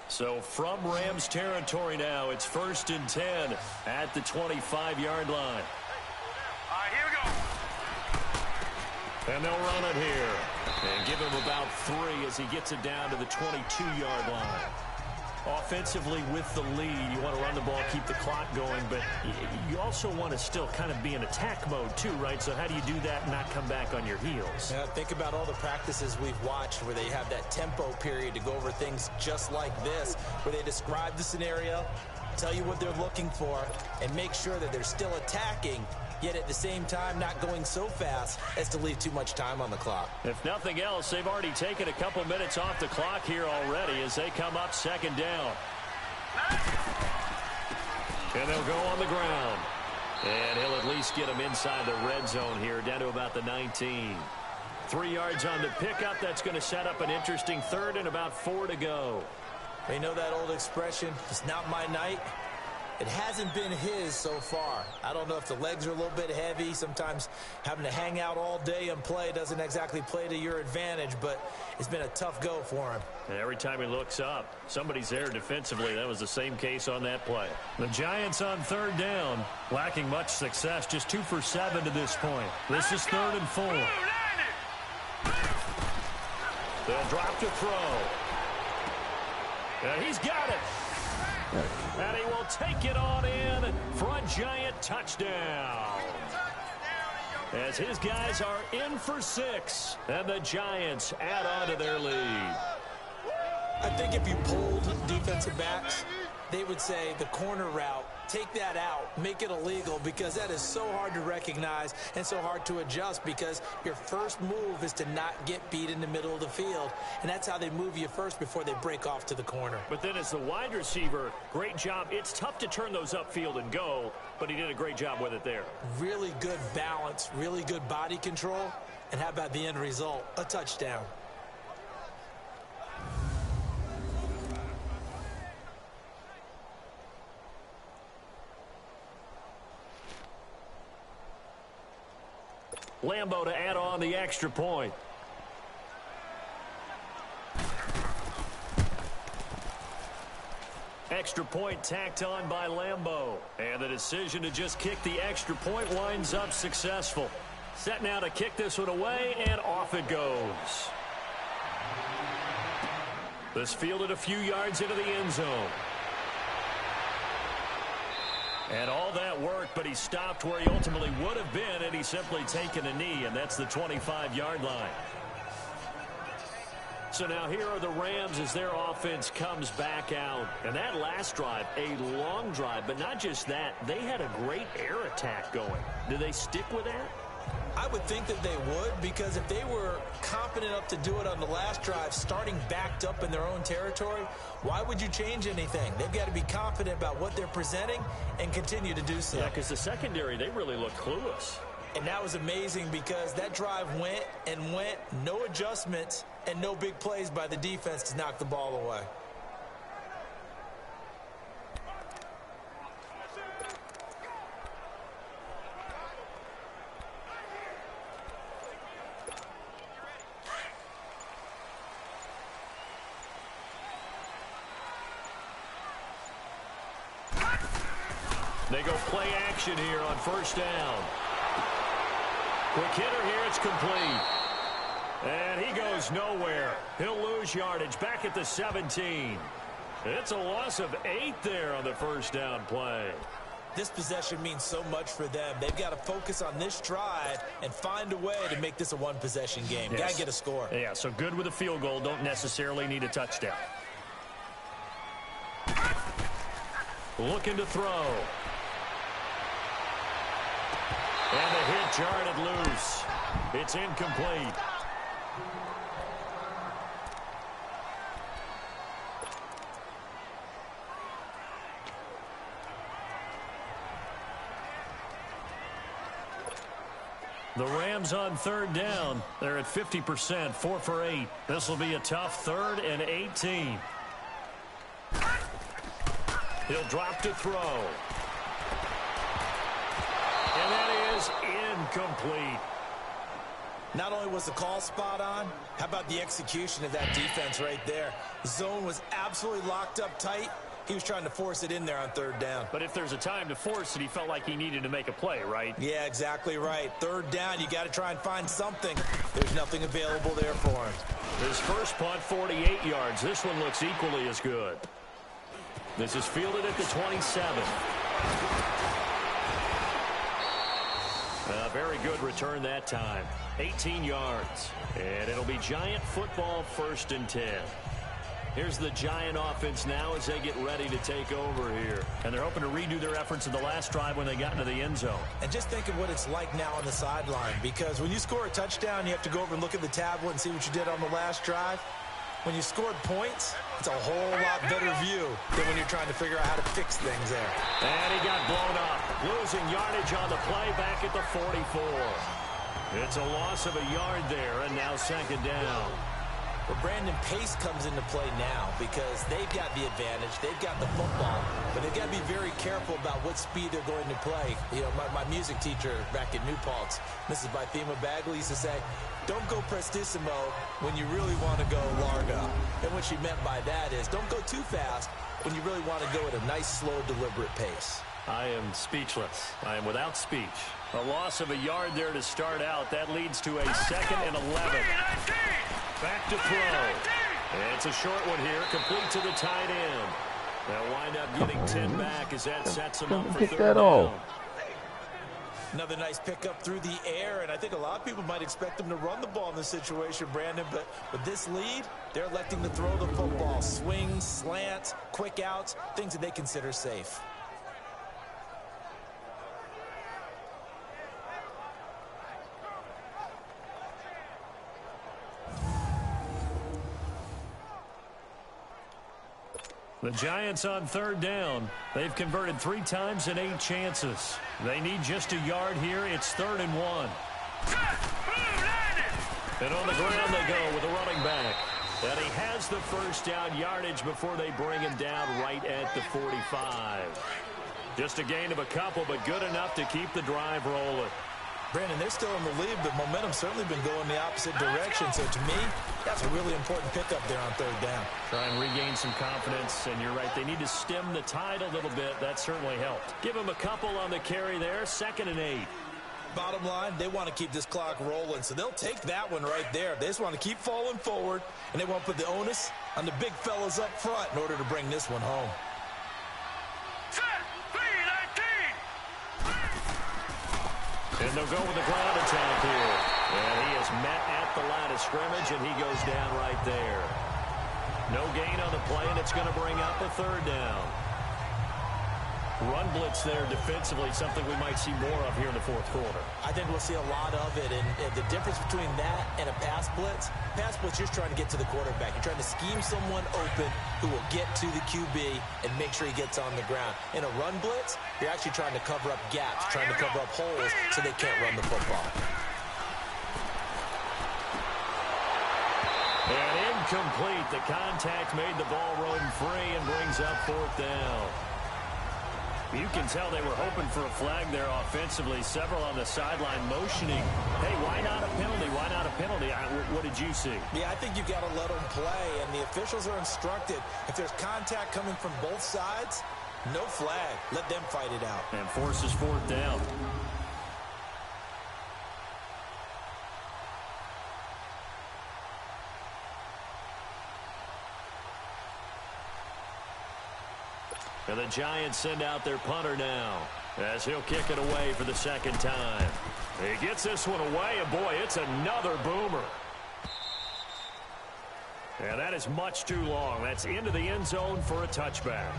So from Rams territory now, it's 1st and 10 at the 25-yard line. All right, here we go. And they'll run it here. And give him about 3 as he gets it down to the 22-yard line. Offensively with the lead, you want to run the ball, keep the clock going, but you also want to still kind of be in attack mode too, right? So how do you do that and not come back on your heels? Yeah, think about all the practices we've watched where they have that tempo period to go over things just like this, where they describe the scenario, tell you what they're looking for, and make sure that they're still attacking, yet at the same time not going so fast as to leave too much time on the clock. If nothing else, they've already taken a couple minutes off the clock here already as they come up 2nd down. And they'll go on the ground. And he'll at least get them inside the red zone here, down to about the 19. 3 yards on the pickup. That's going to set up an interesting 3rd and about 4 to go. They know that old expression, it's not my night. It hasn't been his so far. I don't know if the legs are a little bit heavy. Sometimes having to hang out all day and play doesn't exactly play to your advantage, but it's been a tough go for him. And every time he looks up, somebody's there defensively. That was the same case on that play. The Giants on 3rd down, lacking much success, just 2 for 7 to this point. This is 3rd and 4. They'll drop to throw. And he's got it. And he will take it on in for a Giant touchdown. As his guys are in for 6, and the Giants add on to their lead. I think if you polled defensive backs, they would say the corner route, take that out, make it illegal, because that is so hard to recognize and so hard to adjust, because your first move is to not get beat in the middle of the field, and that's how they move you first before they break off to the corner. But then as the wide receiver, great job. It's tough to turn those upfield and go, but he did a great job with it there. Really good balance, really good body control, and how about the end result? A touchdown. Lambo to add on the extra point. Extra point tacked on by Lambo. And the decision to just kick the extra point winds up successful. Set now to kick this one away, and off it goes. This fielded a few yards into the end zone. And all that work, but he stopped where he ultimately would have been, and he's simply taken a knee, and that's the 25-yard line. So now here are the Rams as their offense comes back out. And that last drive, a long drive, but not just that. They had a great air attack going. Do they stick with that? I would think that they would, because if they were confident enough to do it on the last drive, starting backed up in their own territory, why would you change anything? They've got to be confident about what they're presenting and continue to do so. Yeah, because the secondary, they really look clueless. And that was amazing because that drive went and went, no adjustments, and no big plays by the defense to knock the ball away. They go play action here on first down. Quick hitter here, it's complete. And he goes nowhere. He'll lose yardage back at the 17. It's a loss of 8 there on the first down play. This possession means so much for them. They've got to focus on this drive and find a way to make this a one-possession game. Yes. Got to get a score. Yeah, so good with a field goal. Don't necessarily need a touchdown. Looking to throw. And the hit jarred loose. It's incomplete. The Rams on third down. They're at 50%, 4 for 8. This will be a tough 3rd and 18. He'll drop to throw. And that is incomplete. Not only was the call spot on, how about the execution of that defense right there? The zone was absolutely locked up tight. He was trying to force it in there on third down. But if there's a time to force it, he felt like he needed to make a play, right? Yeah, exactly right. Third down, you got to try and find something. There's nothing available there for him. His first punt, 48 yards. This one looks equally as good. This is fielded at the 27. A very good return that time. 18 yards. And it'll be Giant football, 1st and 10. Here's the Giant offense now as they get ready to take over here. And they're hoping to redo their efforts in the last drive when they got into the end zone. And just think of what it's like now on the sideline, because when you score a touchdown, you have to go over and look at the tablet and see what you did on the last drive. When you scored points, it's a whole lot better view than when you're trying to figure out how to fix things there. And he got blown up, losing yardage on the play back at the 44. It's a loss of a yard there, and now 2nd down. Well, Brandon, pace comes into play now because they've got the advantage. They've got the football, but they've got to be very careful about what speed they're going to play. You know, my music teacher back at New Paltz, Mrs. Bythema Bagley, used to say, don't go prestissimo when you really want to go largo. And what she meant by that is don't go too fast when you really want to go at a nice, slow, deliberate pace. I am speechless. I am without speech. A loss of a yard there to start out. That leads to a 2nd and 11. Back to throw. And it's a short one here, complete to the tight end. They'll wind up getting 10 back as that sets them up for 3rd down. Another nice pickup through the air, and I think a lot of people might expect them to run the ball in this situation, Brandon, but with this lead, they're electing to throw the football. Swings, slants, quick outs, things that they consider safe. The Giants on 3rd down. They've converted 3 times in 8 chances. They need just a yard here. It's 3rd and 1. And on the ground they go with a running back. And he has the first down yardage before they bring him down right at the 45. Just a gain of a couple, but good enough to keep the drive rolling. Brandon, they're still in the lead, but momentum's certainly been going the opposite direction. So to me, that's a really important pickup there on 3rd down. Try and regain some confidence, and you're right. They need to stem the tide a little bit. That certainly helped. Give them a couple on the carry there. 2nd and 8. Bottom line, they want to keep this clock rolling, so they'll take that one right there. They just want to keep falling forward, and they want to put the onus on the big fellas up front in order to bring this one home. And they'll go with the ground attack here. And he is met at the line of scrimmage, and he goes down right there. No gain on the play, and it's going to bring up a 3rd down. Run blitz there defensively, something we might see more of here in the fourth quarter. I think we'll see a lot of it, and the difference between that and a pass blitz, you're just trying to get to the quarterback. You're trying to scheme someone open who will get to the QB and make sure he gets on the ground. In a run blitz, you're actually trying to cover up gaps, trying to cover up holes so they can't run the football. And incomplete. The contact made the ball roam free and brings up fourth down. You can tell they were hoping for a flag there offensively. Several on the sideline motioning. Hey, why not a penalty? Why not a penalty? What did you see? Yeah, I think you got to let them play, and the officials are instructed. If there's contact coming from both sides, no flag. Let them fight it out. And forces fourth down. And the Giants send out their punter now as he'll kick it away for the second time. He gets this one away, and boy, it's another boomer. And that is much too long. That's into the end zone for a touchback.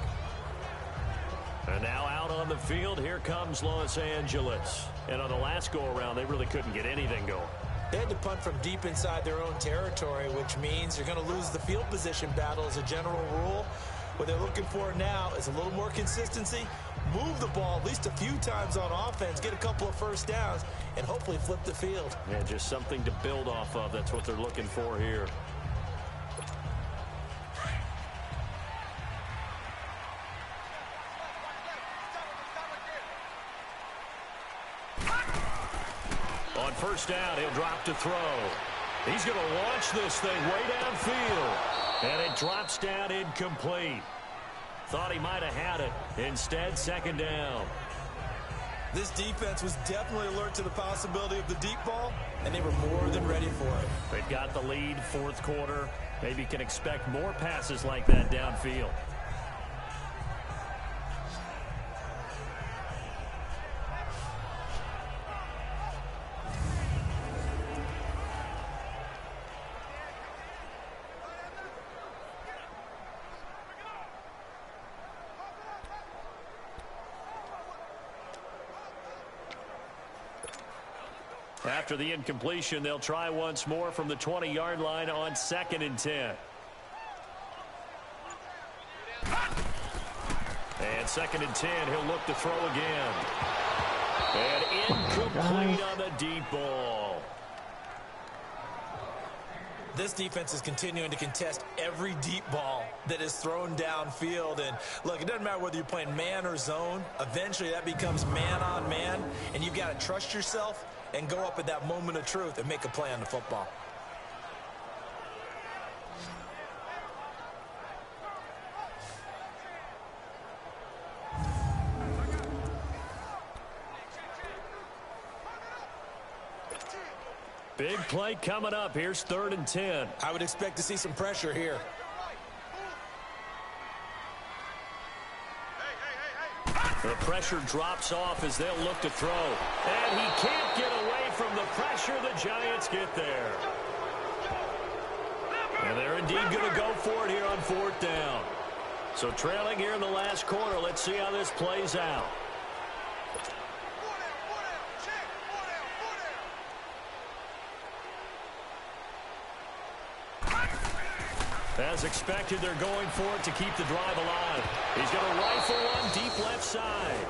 And now out on the field, here comes Los Angeles. And on the last go-around, they really couldn't get anything going. They had to punt from deep inside their own territory, which means you're going to lose the field position battle as a general rule. What they're looking for now is a little more consistency, move the ball at least a few times on offense, get a couple of first downs, and hopefully flip the field. Yeah, just something to build off of. That's what they're looking for here. On first down, he'll drop to throw. He's going to launch this thing way downfield. And it drops down incomplete. Thought he might have had it. Instead, second down. This defense was definitely alert to the possibility of the deep ball, and they were more than ready for it. They've got the lead, fourth quarter. Maybe can expect more passes like that downfield. After the incompletion, they'll try once more from the 20-yard line on 2nd and 10. And 2nd and 10, he'll look to throw again. And incomplete on the deep ball. This defense is continuing to contest every deep ball that is thrown downfield. And look, it doesn't matter whether you're playing man or zone. Eventually that becomes man on man, and you've got to trust yourself and go up at that moment of truth and make a play on the football. Big play coming up. Here's 3rd and 10. I would expect to see some pressure here. The pressure drops off as they'll look to throw. And he can't get away from the pressure. The Giants get there. And they're indeed going to go for it here on 4th down. So trailing here in the last quarter. Let's see how this plays out. As expected, they're going for it to keep the drive alive. He's going to rifle one deep left side.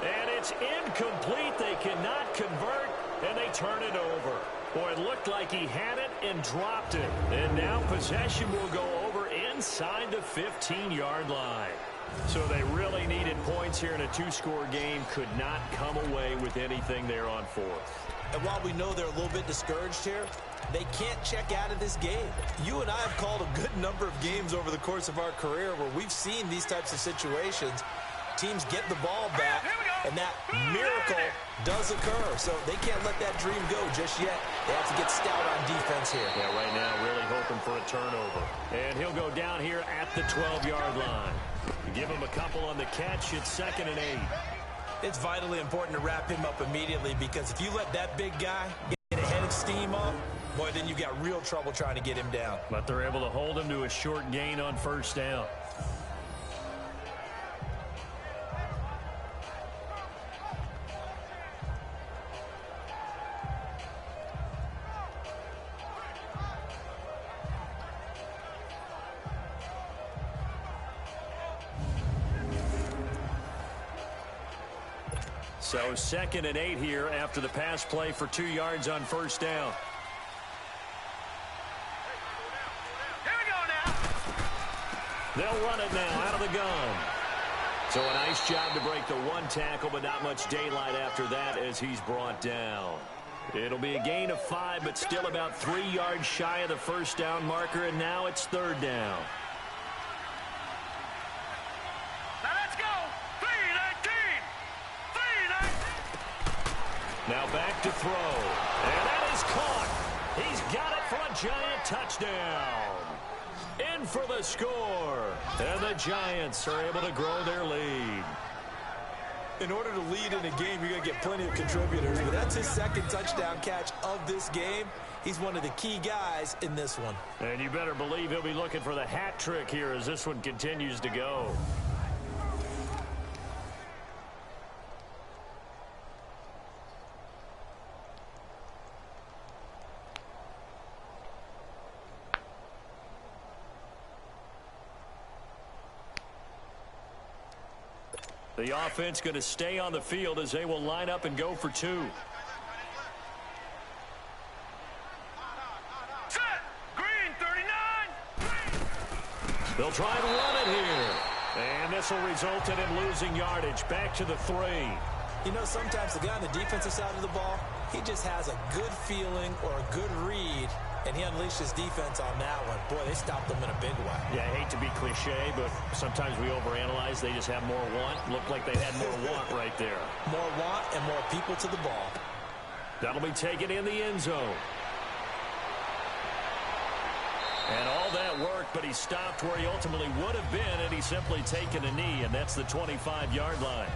And it's incomplete. They cannot convert, and they turn it over. Boy, it looked like he had it and dropped it. And now possession will go over inside the 15-yard line. So they really needed points here in a 2-score game. Could not come away with anything there on 4th. And while we know they're a little bit discouraged here, they can't check out of this game. You and I have called a good number of games over the course of our career where we've seen these types of situations. Teams get the ball back, and that miracle does occur. So they can't let that dream go just yet. They have to get stout on defense here. Yeah, right now really hoping for a turnover. And he'll go down here at the 12-yard line. You give him a couple on the catch, it's 2nd and 8. It's vitally important to wrap him up immediately, because if you let that big guy get a head of steam up, boy, then you got real trouble trying to get him down. But they're able to hold him to a short gain on 1st down. So 2nd and 8 here after the pass play for 2 yards on first down. Here we go now. They'll run it now out of the gun. So a nice job to break the 1 tackle, but not much daylight after that as he's brought down. It'll be a gain of 5, but still about 3 yards shy of the first down marker, and now it's 3rd down. Now let's go. 3-19. 3-19. Now back to throw. And that is caught. He's got it for a Giant touchdown. In for the score. And the Giants are able to grow their lead. In order to lead in a game, you're going to get plenty of contributors. But that's his 2nd touchdown catch of this game. He's one of the key guys in this one. And you better believe he'll be looking for the hat trick here as this one continues to go. The offense going to stay on the field as they will line up and go for 2. Set. Green 39. They'll try and run it here. And this will result in him losing yardage. Back to the 3. You know, sometimes the guy on the defensive side of the ball, he just has a good feeling or a good read, and he unleashed his defense on that one. Boy, they stopped them in a big way. Yeah, I hate to be cliche, but sometimes we overanalyze. They just have more want. Looked like they had more want right there. More want and more people to the ball. That'll be taken in the end zone. And all that worked, but he stopped where he ultimately would have been, and he's simply taken a knee, and that's the 25-yard line.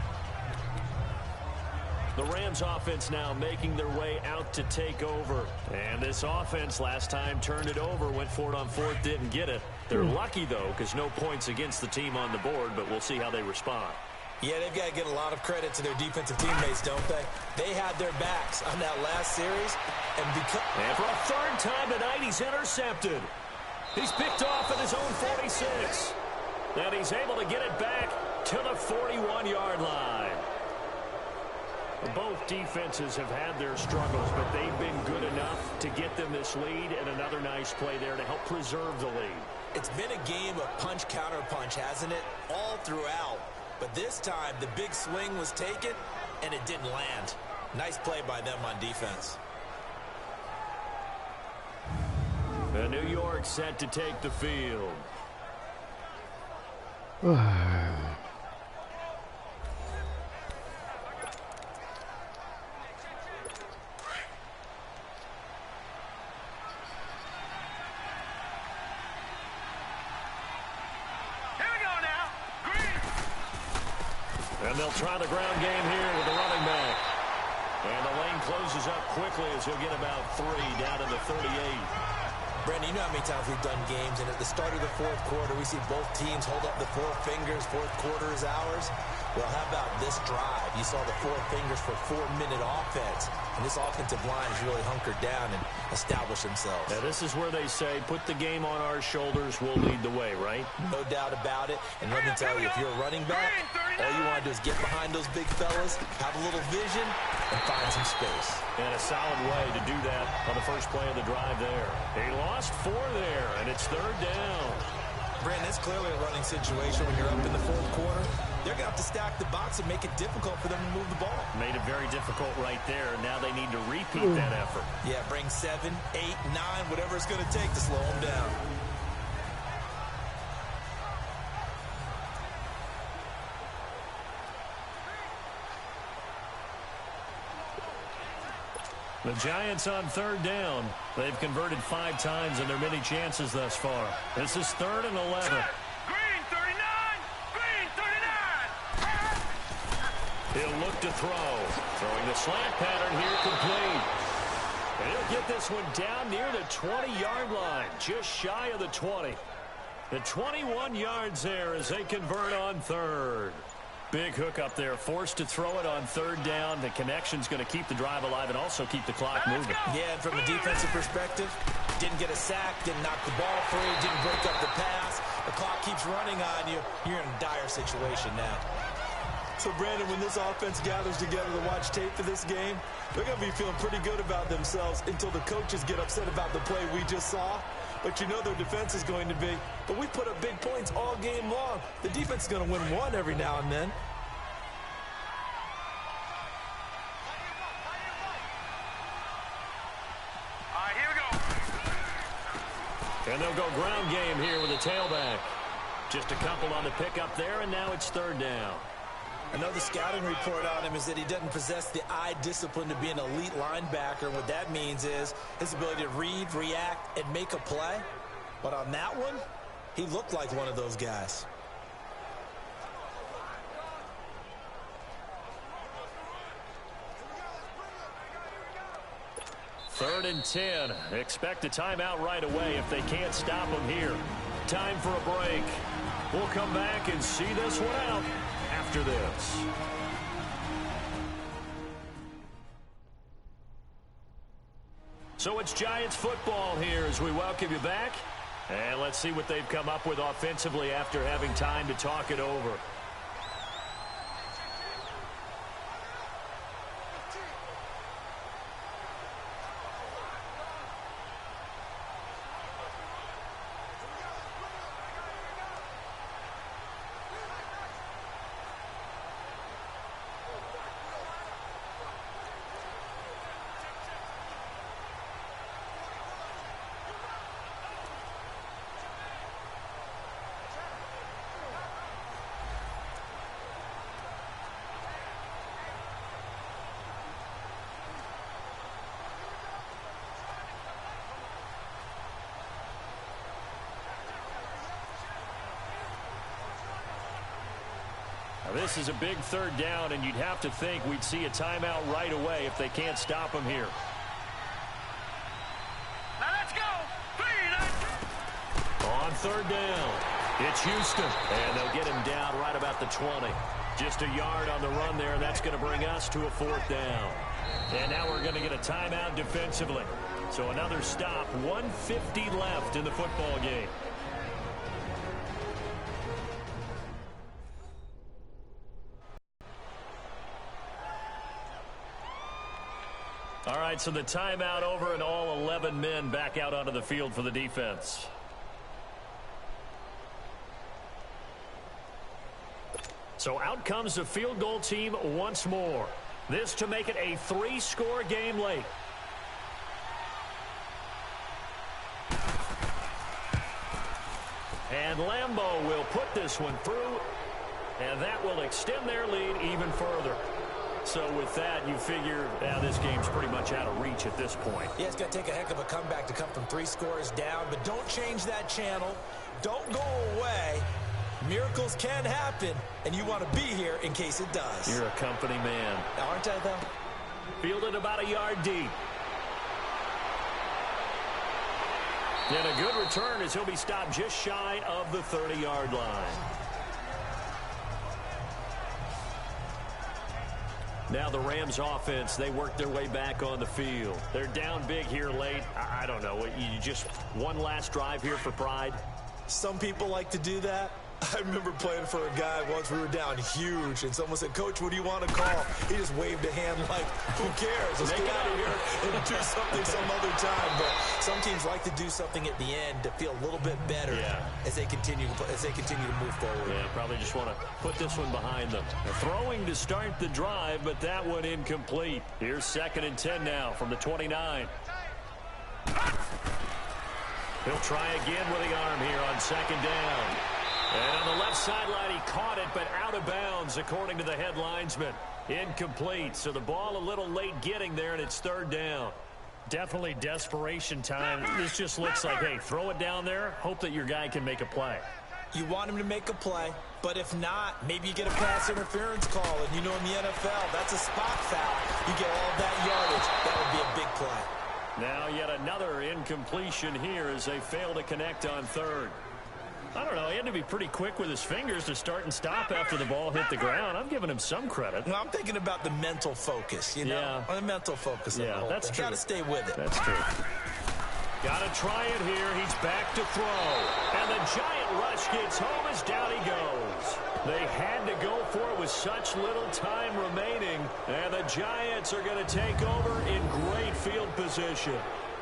The Rams offense now making their way out to take over. And this offense last time turned it over, went for it on 4th, didn't get it. They're lucky, though, because no points against the team on the board, but we'll see how they respond. Yeah, they've got to get a lot of credit to their defensive teammates, don't they? They had their backs on that last series. And for a 3rd time tonight, he's intercepted. He's picked off at his own 46. And he's able to get it back to the 41-yard line. Both defenses have had their struggles, but they've been good enough to get them this lead, and another nice play there to help preserve the lead. It's been a game of punch-counter-punch, hasn't it? All throughout. But this time, the big swing was taken, and it didn't land. Nice play by them on defense. And New York set to take the field. And they'll try the ground game here with the running back. And the lane closes up quickly as he'll get about 3 down to the 38. Brandon, you know how many times we've done games, and at the start of the 4th quarter, we see both teams hold up the 4 fingers, 4th quarter is ours. Well, how about this drive? You saw the 4 fingers for 4-minute offense, and this offensive line has really hunkered down and established themselves. Now, this is where they say, put the game on our shoulders, we'll lead the way, right? No doubt about it, and let me tell you, if you're a running back, all you want to do is get behind those big fellas, have a little vision, and find some space. And a solid way to do that on the first play of the drive there. He lost 4 there, and it's 3rd down. Brandon, it's clearly a running situation when you're up in the 4th quarter. They're going to have to stack the box and make it difficult for them to move the ball. Made it very difficult right there. Now they need to repeat that effort. Yeah, bring 7, 8, 9, whatever it's going to take to slow them down. The Giants on 3rd down. They've converted 5 times in their many chances thus far. This is 3rd and 11. Green 39. Green 39. He'll look to throw. Throwing the slant pattern here complete. And he'll get this one down near the 20-yard line. Just shy of the 20. The 21 yards there as they convert on 3rd. Big hook up there, forced to throw it on 3rd down. The connection's going to keep the drive alive and also keep the clock moving. Yeah, and from a defensive perspective, didn't get a sack, didn't knock the ball free, didn't break up the pass. The clock keeps running on you. You're in a dire situation now. So, Brandon, when this offense gathers together to watch tape for this game, they're going to be feeling pretty good about themselves until the coaches get upset about the play we just saw. But you know their defense is going to be. But we put up big points all game long. The defense is going to win one every now and then. All right, here we go. And they'll go ground game here with a tailback. Just a couple on the pickup there, and now it's third down. I know the scouting report on him is that he doesn't possess the eye discipline to be an elite linebacker. What that means is his ability to read, react, and make a play. But on that one, he looked like one of those guys. Third and 10. Expect a timeout right away if they can't stop them here. Time for a break. We'll come back and see this one out after this. So it's Giants football here as we welcome you back. And let's see what they've come up with offensively after having time to talk it over. This is a big third down, and you'd have to think we'd see a timeout right away if they can't stop him here. Now let's go. On third down, it's Houston, and they'll get him down right about the 20. Just a yard on the run there, and that's going to bring us to a fourth down. And now we're going to get a timeout defensively. So another stop, 1:50 left in the football game. All right, so the timeout over and all 11 men back out onto the field for the defense. So out comes the field goal team once more. This to make it a 3-score game late. And Lambeau will put this one through, and that will extend their lead even further. So with that, you figure this game's pretty much out of reach at this point. Yeah, it's going to take a heck of a comeback to come from 3 scores down, but don't change that channel. Don't go away. Miracles can happen, and you want to be here in case it does. You're a company man. Aren't I, though? Fielded about a yard deep. And a good return as he'll be stopped just shy of the 30-yard line. Now the Rams offense, they work their way back on the field. They're down big here late. I don't know. You just one last drive here for pride? Some people like to do that. I remember playing for a guy once. We were down huge, and someone said, "Coach, what do you want to call?" He just waved a hand like, who cares? Let's get out of here and do something some other time. But some teams like to do something at the end to feel a little bit better as they continue to move forward. Yeah, probably just want to put this one behind them. Throwing to start the drive, but that one incomplete. Here's 2nd and 10 now from the 29. He'll try again with the arm here on 2nd down. And on the left sideline, he caught it, but out of bounds, according to the head linesman. Incomplete, so the ball a little late getting there, and it's 3rd down. Definitely desperation time. This just looks like, hey, throw it down there, hope that your guy can make a play. You want him to make a play, but if not, maybe you get a pass interference call, and you know in the NFL, that's a spot foul. You get all of that yardage. That would be a big play. Now yet another incompletion here as they fail to connect on 3rd. I don't know. He had to be pretty quick with his fingers to start and stop after the ball hit the ground. I'm giving him some credit. Well, I'm thinking about the mental focus, you know? Yeah. The mental focus. Yeah, that's true. Got to stay with it. That's true. Got to try it here. He's back to throw. And the giant rush gets home as down he goes. They had to go for it with such little time remaining. And the Giants are going to take over in great field position.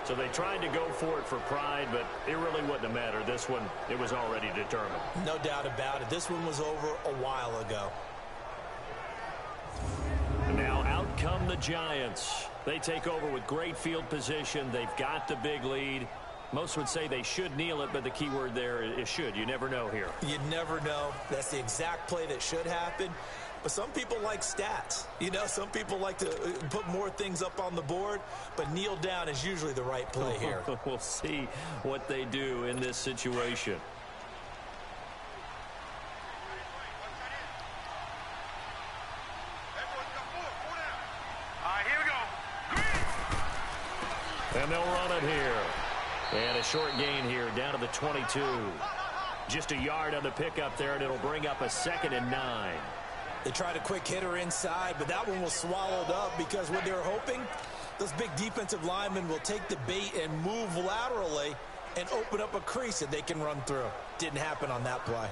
So they tried to go for it for pride, but it really wouldn't have mattered. This one, it was already determined. No doubt about it. This one was over a while ago. Now out come the Giants. They take over with great field position. They've got the big lead. Most would say they should kneel it, but the key word there is should. You never know here. You never know. That's the exact play that should happen. But some people like stats. You know, some people like to put more things up on the board, but kneel down is usually the right play here. We'll see what they do in this situation. Here we go. And they'll run it here. And a short gain here down to the 22. Just a yard on the pickup there, and it'll bring up a 2nd and 9. They tried a quick hitter inside, but that one was swallowed up because what they were hoping, those big defensive linemen will take the bait and move laterally and open up a crease that they can run through. Didn't happen on that play.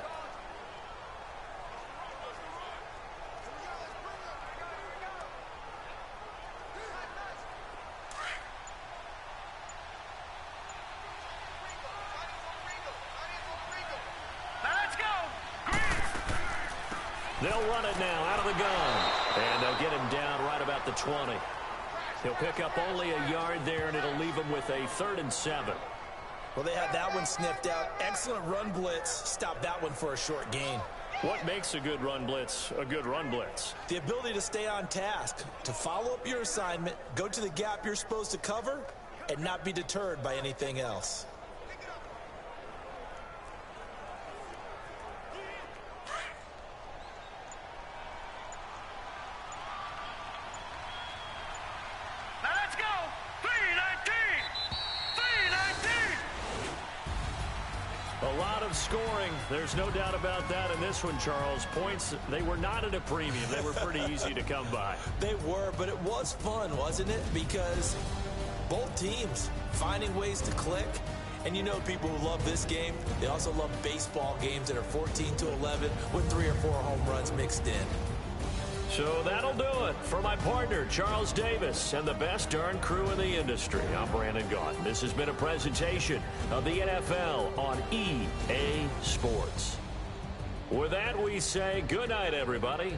They'll run it now out of the gun. And they'll get him down right about the 20. He'll pick up only a yard there, and it'll leave him with a 3rd and 7. Well, they had that one sniffed out. Excellent run blitz. Stop that one for a short gain. What makes a good run blitz a good run blitz? The ability to stay on task, to follow up your assignment, go to the gap you're supposed to cover, and not be deterred by anything else. A lot of scoring. There's no doubt about that in this one, Charles. Points, they were not at a premium. They were pretty easy to come by. They were, but it was fun, wasn't it? Because both teams finding ways to click. And you know people who love this game, they also love baseball games that are 14-11 with 3 or 4 home runs mixed in. So that'll do it for my partner, Charles Davis, and the best darn crew in the industry. I'm Brandon Gaudin. This has been a presentation of the NFL on EA Sports. With that, we say good night, everybody.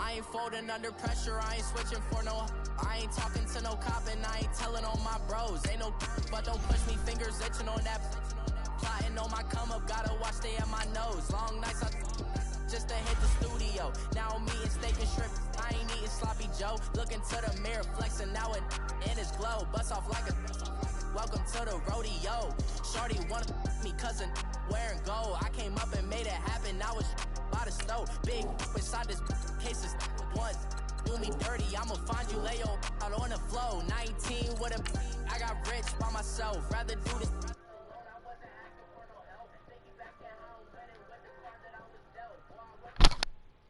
I ain't folding under pressure, I ain't switching for no. I ain't talking to no cop and I ain't telling on my bros. Ain't no but don't push me, fingers itching on that. Plotting on my come up, gotta watch stay at my nose. Long nights just to hit the studio. Now I'm eating steak and shrimp, I ain't eating sloppy Joe. Looking to the mirror, flexing now it in his glow. Bust off like a welcome to the rodeo. Shorty wanna me cousin wearing gold. I came up and made it happen, now it's by the stove. Big inside this cases once. Do me dirty, I'ma find you, lay your out on the floor. 19 with a I got rich by myself. Rather do this